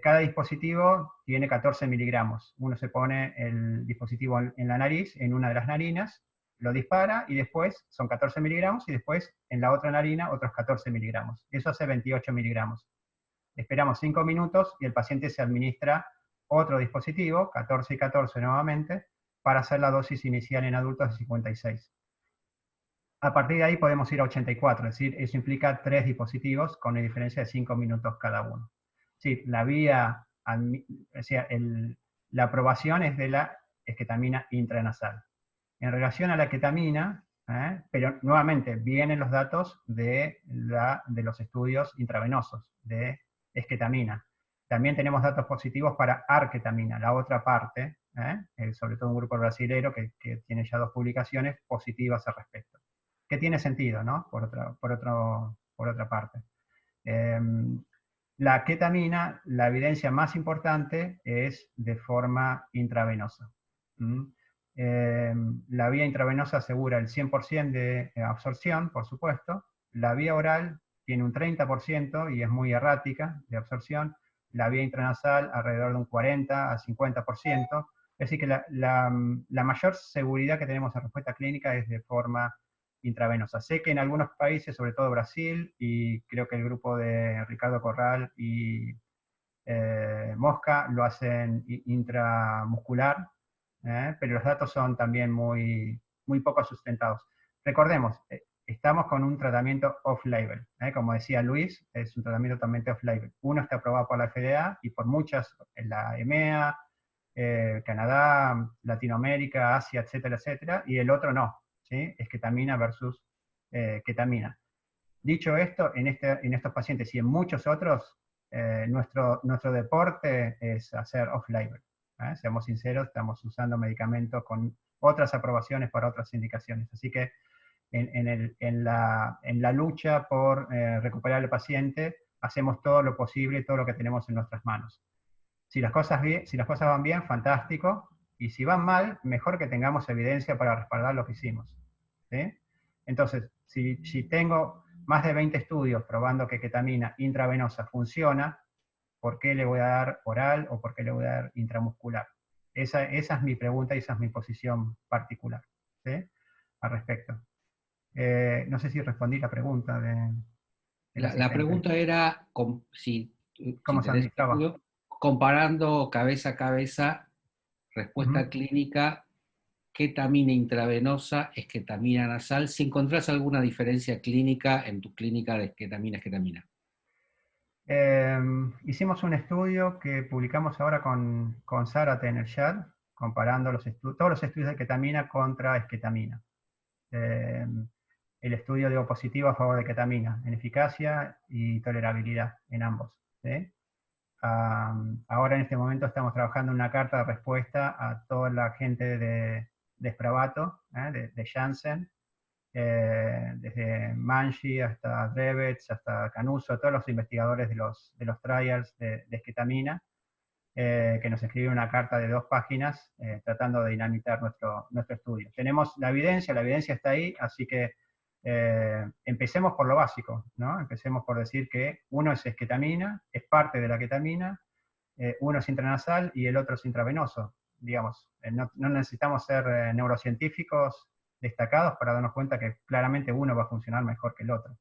Cada dispositivo tiene 14 miligramos. Uno se pone el dispositivo en la nariz, en una de las narinas, lo dispara y después son 14 miligramos y después en la otra narina otros 14 miligramos. Eso hace 28 miligramos. Esperamos 5 minutos y el paciente se administra otro dispositivo, 14 y 14 nuevamente, para hacer la dosis inicial en adultos de 56. A partir de ahí podemos ir a 84, es decir, eso implica 3 dispositivos con una diferencia de 5 minutos cada uno. Sí, la vía, o sea, la aprobación es de la esketamina intranasal. En relación a la ketamina, pero nuevamente vienen los datos de los estudios intravenosos de esketamina. También tenemos datos positivos para arketamina, la otra parte sobre todo un grupo brasilero que tiene ya 2 publicaciones positivas al respecto. Que tiene sentido, ¿no? Por otra parte. La ketamina, la evidencia más importante es de forma intravenosa. La vía intravenosa asegura el 100% de absorción, por supuesto. La vía oral tiene un 30% y es muy errática de absorción. La vía intranasal alrededor de un 40 a 50%. Es decir, que la mayor seguridad que tenemos en respuesta clínica es de forma intravenosa. Sé que en algunos países, sobre todo Brasil, y creo que el grupo de Ricardo Corral y Mosca lo hacen intramuscular, pero los datos son también muy poco sustentados. Recordemos, estamos con un tratamiento off-label. Como decía Luis, es un tratamiento totalmente off-label. Uno está aprobado por la FDA y por muchas, la EMEA, Canadá, Latinoamérica, Asia, etcétera, etcétera, y el otro no. ¿Sí? Es ketamina versus ketamina. Dicho esto, en estos pacientes y en muchos otros, nuestro deporte es hacer off-label. Seamos sinceros, estamos usando medicamentos con otras aprobaciones para otras indicaciones. Así que en la lucha por recuperar al paciente, hacemos todo lo posible, todo lo que tenemos en nuestras manos. Si las cosas van bien, fantástico. Y si van mal, mejor que tengamos evidencia para respaldar lo que hicimos. ¿Sí? Entonces, si tengo más de 20 estudios probando que ketamina intravenosa funciona, ¿por qué le voy a dar oral o por qué le voy a dar intramuscular? Esa es mi pregunta y esa es mi posición particular, ¿sí? Al respecto. No sé si respondí la pregunta de La pregunta era si ¿cómo se tenés administraba? estudio, comparando cabeza a cabeza, respuesta clínica, ketamina intravenosa, esketamina nasal, si encontrás alguna diferencia clínica en tu clínica de esketamina. Hicimos un estudio que publicamos ahora con Zárate en el chat, comparando todos los estudios de ketamina contra esketamina. El estudio dio positivo a favor de ketamina, en eficacia y tolerabilidad en ambos. ¿Sí? Ahora en este momento estamos trabajando en una carta de respuesta a toda la gente de Spravato, de Janssen, desde Manji hasta Drevets, hasta Canuso, todos los investigadores de los trials de esketamina, que nos escribieron una carta de 2 páginas tratando de dinamitar nuestro estudio. Tenemos la evidencia está ahí, así que empecemos por lo básico, ¿no? Empecemos por decir que uno es esketamina, es parte de la ketamina, uno es intranasal y el otro es intravenoso. Digamos, no necesitamos ser neurocientíficos destacados para darnos cuenta que claramente uno va a funcionar mejor que el otro.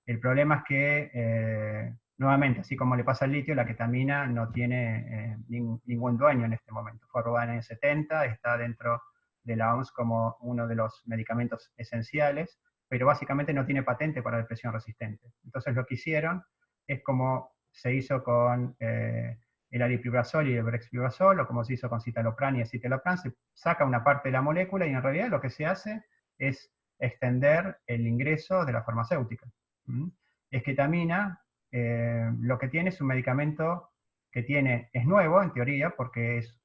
El problema es que, nuevamente, así como le pasa al litio, la ketamina no tiene ningún dueño en este momento. Fue aprobada en el 70, está dentro de la OMS como uno de los medicamentos esenciales, pero básicamente no tiene patente para depresión resistente. Entonces lo que hicieron es como se hizo con el aripiprazol y el brexpiprazol, o como se hizo con citalopram y escitalopram, se saca una parte de la molécula y en realidad lo que se hace es extender el ingreso de la farmacéutica. Esketamina, lo que tiene es un medicamento que es nuevo en teoría, porque es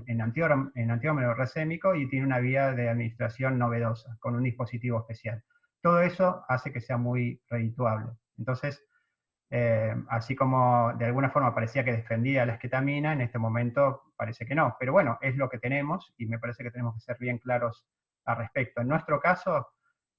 en antiómero racémico y tiene una vía de administración novedosa, con un dispositivo especial. Todo eso hace que sea muy redituable. Entonces, así como de alguna forma parecía que defendía la esketamina, en este momento parece que no. Pero bueno, es lo que tenemos y me parece que tenemos que ser bien claros al respecto. En nuestro caso,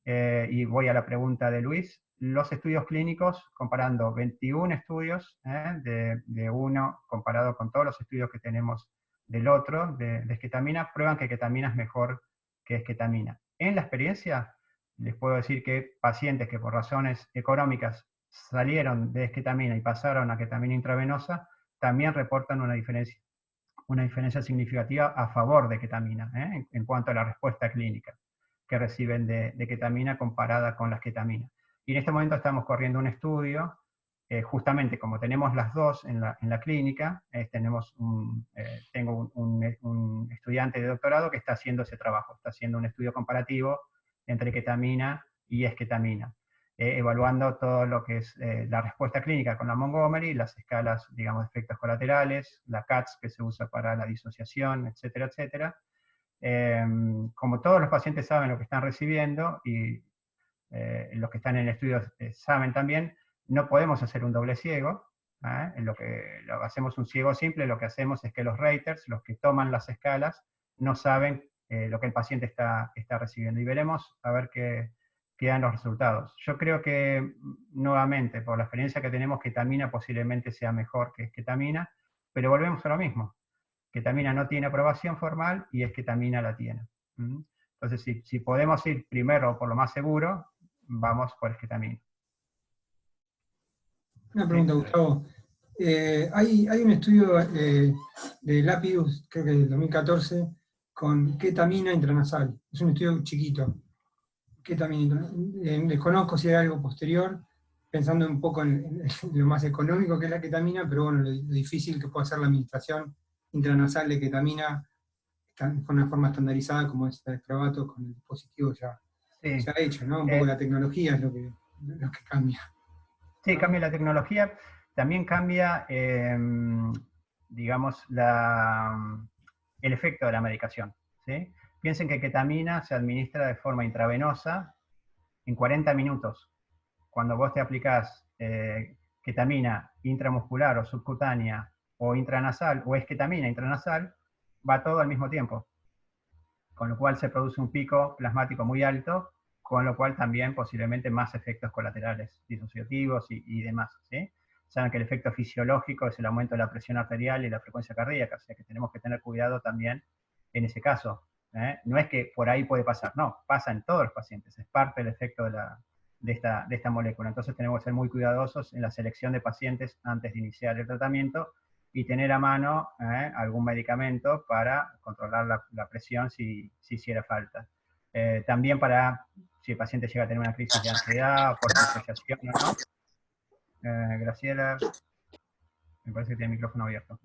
y voy a la pregunta de Luis, los estudios clínicos, comparando 21 estudios de uno comparado con todos los estudios que tenemos del otro, de esketamina, prueban que ketamina es mejor que esketamina. En la experiencia, les puedo decir que pacientes que por razones económicas salieron de esketamina y pasaron a ketamina intravenosa, también reportan una diferencia significativa a favor de ketamina, en cuanto a la respuesta clínica que reciben de ketamina comparada con la esketamina. Y en este momento estamos corriendo un estudio, justamente como tenemos las dos en la clínica, tengo un estudiante de doctorado que está haciendo ese trabajo, está haciendo un estudio comparativo entre ketamina y esketamina. evaluando todo lo que es la respuesta clínica con la Montgomery, las escalas, digamos, de efectos colaterales, la CATS que se usa para la disociación, etcétera, etcétera. Como todos los pacientes saben lo que están recibiendo, y los que están en estudios saben también, no podemos hacer un doble ciego. En lo que hacemos un ciego simple, lo que hacemos es que los raters, los que toman las escalas, no saben lo que el paciente está recibiendo. Y veremos a ver qué dan los resultados. Yo creo que, nuevamente, por la experiencia que tenemos, ketamina posiblemente sea mejor que esketamina, pero volvemos a lo mismo. Ketamina no tiene aprobación formal y esketamina la tiene. Entonces, si podemos ir primero por lo más seguro, vamos por esketamina. Una pregunta, Gustavo. Hay un estudio de Lapidus, creo que del 2014, con ketamina intranasal. Es un estudio chiquito. Ketamina desconozco si hay algo posterior, pensando un poco en lo más económico que es la ketamina, pero bueno, lo difícil que puede ser la administración intranasal de ketamina con una forma estandarizada como es el Spravato con el dispositivo ya hecho, ¿no? Un poco la tecnología es lo que cambia. Sí, ¿no? Cambia la tecnología, también cambia, digamos, el efecto de la medicación, ¿sí? Piensen que ketamina se administra de forma intravenosa en 40 minutos. Cuando vos te aplicás ketamina intramuscular o subcutánea o intranasal, o esketamina intranasal, va todo al mismo tiempo. Con lo cual se produce un pico plasmático muy alto, con lo cual también posiblemente más efectos colaterales disociativos y demás, ¿sí? Saben que el efecto fisiológico es el aumento de la presión arterial y la frecuencia cardíaca, o sea que tenemos que tener cuidado también en ese caso. No es que por ahí puede pasar, no, pasa en todos los pacientes, es parte del efecto de esta molécula. Entonces tenemos que ser muy cuidadosos en la selección de pacientes antes de iniciar el tratamiento y tener a mano algún medicamento para controlar la presión si hiciera falta. También para si el paciente llega a tener una crisis de ansiedad por disociación o no. Graciela, me parece que tiene el micrófono abierto.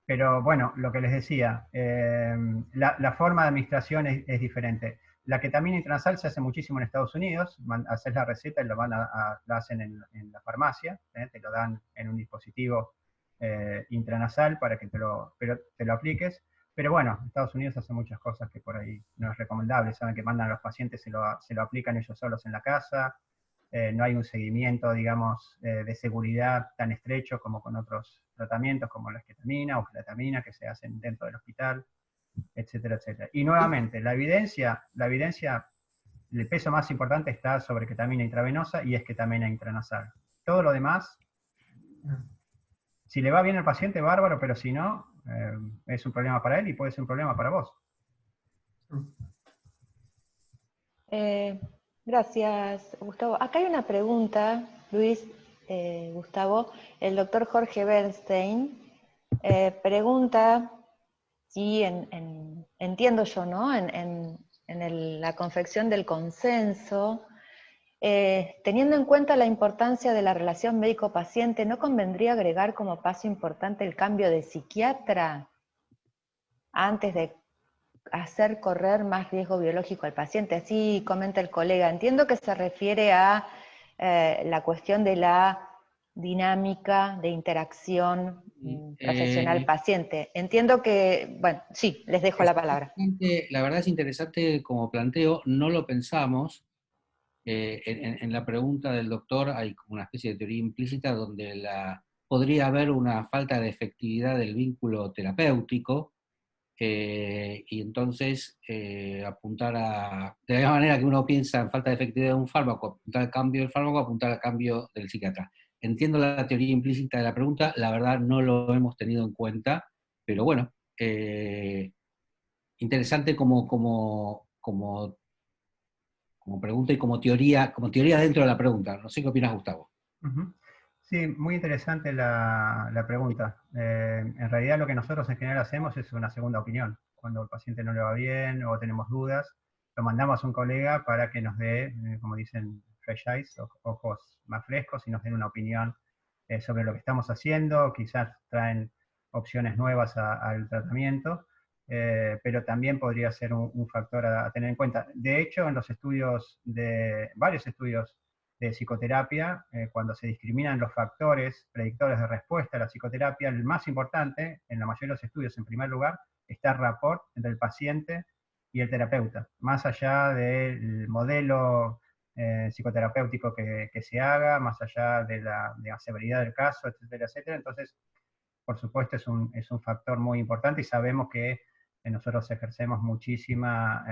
Pero bueno, lo que les decía, la forma de administración es diferente. La ketamina intranasal se hace muchísimo en Estados Unidos, haces la receta y la hacen en la farmacia, te lo dan en un dispositivo intranasal para que te lo apliques. Pero bueno, Estados Unidos hace muchas cosas que por ahí no es recomendable. Saben que mandan a los pacientes, se lo aplican ellos solos en la casa. No hay un seguimiento, digamos, de seguridad tan estrecho como con otros tratamientos como la esketamina o gelatamina que se hacen dentro del hospital, etcétera, etcétera. Y nuevamente, la evidencia, el peso más importante está sobre ketamina intravenosa y esketamina intranasal. Todo lo demás, si le va bien al paciente, bárbaro, pero si no, es un problema para él y puede ser un problema para vos. Gracias, Gustavo. Acá hay una pregunta, Luis, Gustavo. El doctor Jorge Bernstein pregunta si entiendo yo, ¿no? En la confección del consenso, teniendo en cuenta la importancia de la relación médico-paciente, ¿no convendría agregar como paso importante el cambio de psiquiatra antes de hacer correr más riesgo biológico al paciente? Así comenta el colega. Entiendo que se refiere a la cuestión de la dinámica de interacción profesional-paciente. Entiendo que, bueno, sí, les dejo la palabra. La verdad es interesante como planteo, no lo pensamos. En la pregunta del doctor hay como una especie de teoría implícita donde podría haber una falta de efectividad del vínculo terapéutico, y entonces apuntar de la misma manera que uno piensa en falta de efectividad de un fármaco, apuntar al cambio del fármaco, apuntar al cambio del psiquiatra. Entiendo la teoría implícita de la pregunta, la verdad no lo hemos tenido en cuenta, pero bueno, interesante como pregunta y como teoría dentro de la pregunta. No sé qué opinas, Gustavo. Sí, muy interesante la pregunta. En realidad lo que nosotros en general hacemos es una segunda opinión. Cuando el paciente no le va bien o tenemos dudas, lo mandamos a un colega para que nos dé, como dicen, fresh eyes, ojos más frescos, y nos den una opinión sobre lo que estamos haciendo. Quizás traen opciones nuevas al tratamiento. pero también podría ser un factor a tener en cuenta. De hecho, en los varios estudios de psicoterapia, cuando se discriminan los factores predictores de respuesta a la psicoterapia, el más importante, en la mayoría de los estudios, en primer lugar, está el rapport entre el paciente y el terapeuta, más allá del modelo psicoterapéutico que se haga, más allá de la severidad del caso, etcétera, etcétera. Entonces, por supuesto, es un factor muy importante y sabemos que nosotros ejercemos muchísima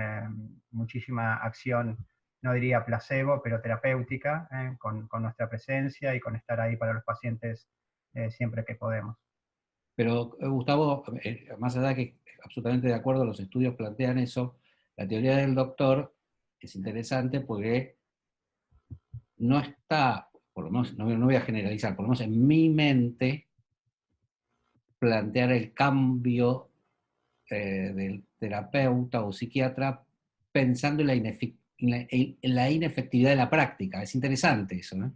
acción, no diría placebo, pero terapéutica, con nuestra presencia y con estar ahí para los pacientes siempre que podemos. Pero, Gustavo, más allá de que absolutamente de acuerdo, los estudios plantean eso, la teoría del doctor es interesante porque no está, por lo menos, no voy a generalizar, por lo menos en mi mente, plantear el cambio del terapeuta o psiquiatra pensando en la inefectividad de la práctica. Es interesante eso, ¿no?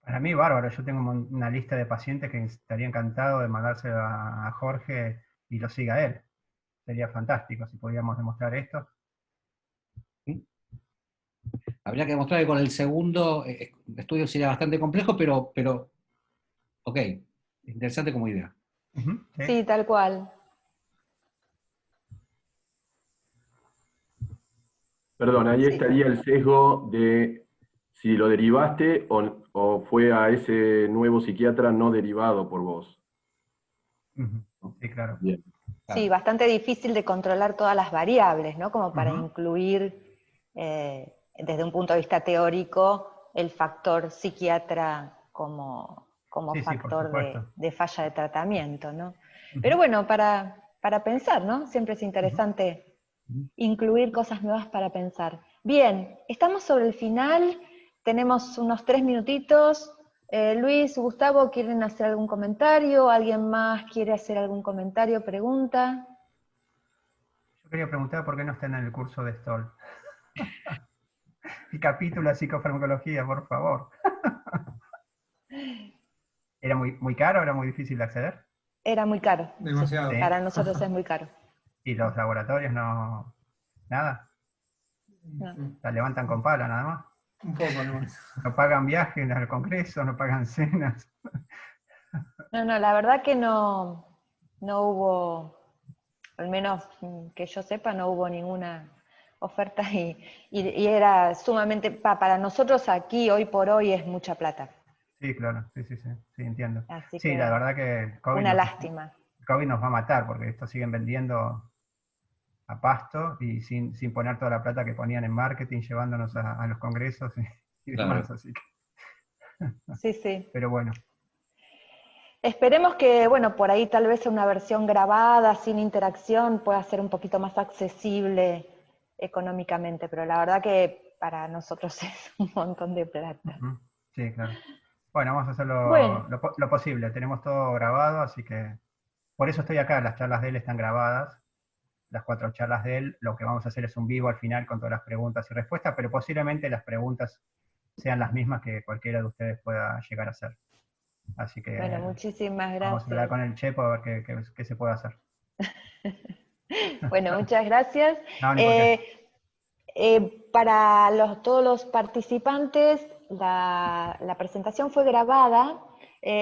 Para mí, bárbaro. Yo tengo una lista de pacientes que estaría encantado de mandárselo a Jorge y lo siga él. Sería fantástico si podíamos demostrar esto. ¿Sí? Habría que demostrar que con el segundo estudio sería bastante complejo, pero ok, interesante como idea. ¿Sí? Sí, tal cual. Perdón, ahí estaría el sesgo de si lo derivaste o fue a ese nuevo psiquiatra no derivado por vos. Sí, claro. Bien. Sí, bastante difícil de controlar todas las variables, ¿no? Como para incluir, desde un punto de vista teórico, el factor psiquiatra como Sí, factor por de falla de tratamiento, ¿no? Pero bueno, para pensar, ¿no? Siempre es interesante incluir cosas nuevas para pensar. Bien, estamos sobre el final, tenemos unos 3 minutitos. Luis, Gustavo, ¿quieren hacer algún comentario? ¿Alguien más quiere hacer algún comentario, pregunta? Yo quería preguntar por qué no están en el curso de Stoll. El capítulo de psicofarmacología, por favor. ¿Era muy caro? ¿Era muy difícil de acceder? Era muy caro. Demasiado. Sí. Para nosotros es muy caro. ¿Y los laboratorios no? ¿Nada? No. La levantan con pala nada más. Un poco nomás. No pagan viajes al congreso, no pagan cenas. No, la verdad que no hubo, al menos que yo sepa, no hubo ninguna oferta y era sumamente, para nosotros aquí, hoy por hoy, es mucha plata. Sí, claro, sí, entiendo. Así Sí, que la verdad que una lástima. COVID nos va a matar, porque esto siguen vendiendo a pasto y sin poner toda la plata que ponían en marketing, llevándonos a los congresos y demás, Claro. así que... Sí. Pero bueno. Esperemos que, bueno, por ahí tal vez una versión grabada, sin interacción, pueda ser un poquito más accesible económicamente, pero la verdad que para nosotros es un montón de plata. Sí, claro. Bueno, vamos a hacer Bueno. lo posible. Tenemos todo grabado, así que por eso estoy acá. Las charlas de él están grabadas. Las 4 charlas de él. Lo que vamos a hacer es un vivo al final con todas las preguntas y respuestas, pero posiblemente las preguntas sean las mismas que cualquiera de ustedes pueda llegar a hacer. Así que Bueno, muchísimas gracias. vamos a hablar con el Chepo a ver qué se puede hacer. Bueno, muchas gracias. No, ni por qué. Para todos los participantes, la presentación fue grabada.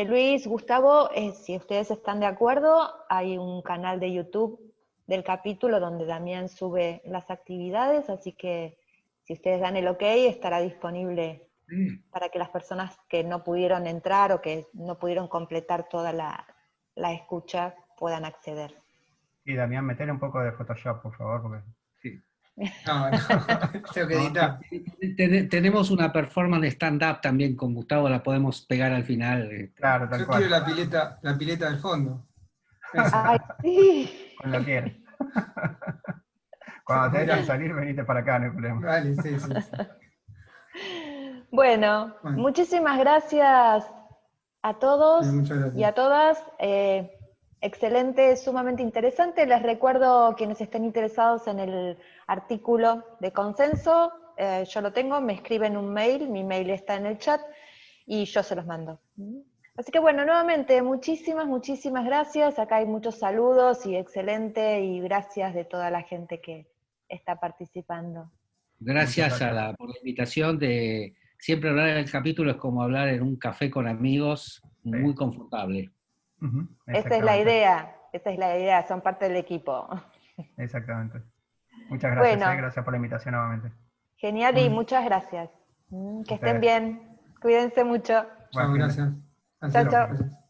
Luis, Gustavo, si ustedes están de acuerdo, hay un canal de YouTube del capítulo donde Damián sube las actividades, así que si ustedes dan el ok, estará disponible para que las personas que no pudieron entrar o que no pudieron completar toda la escucha puedan acceder. Sí, Damián, metele un poco de Photoshop, por favor, porque... Sí. No, tengo que editar. Tenemos una performance de stand-up también con Gustavo, la podemos pegar al final. Claro, tal Yo cual. quiero la pileta del fondo. ¡Ay, sí! Cuando quieras. Cuando te dejan salir, venite para acá, no hay problema. Vale, sí. Bueno, muchísimas gracias a todos Muchas gracias. y a todas. Excelente, sumamente interesante. Les recuerdo, quienes estén interesados en el artículo de consenso, yo lo tengo, me escriben un mail, mi mail está en el chat y yo se los mando. Así que bueno, nuevamente, muchísimas gracias. Acá hay muchos saludos y excelente, y gracias de toda la gente que está participando. Gracias por la invitación de siempre hablar en el capítulo, es como hablar en un café con amigos, muy confortable. Esa es la idea, son parte del equipo. Exactamente. Muchas gracias, Bueno, gracias por la invitación nuevamente. Genial y muchas gracias. Que estén bien, cuídense mucho. Chao, gracias. Chao, chao. Gracias.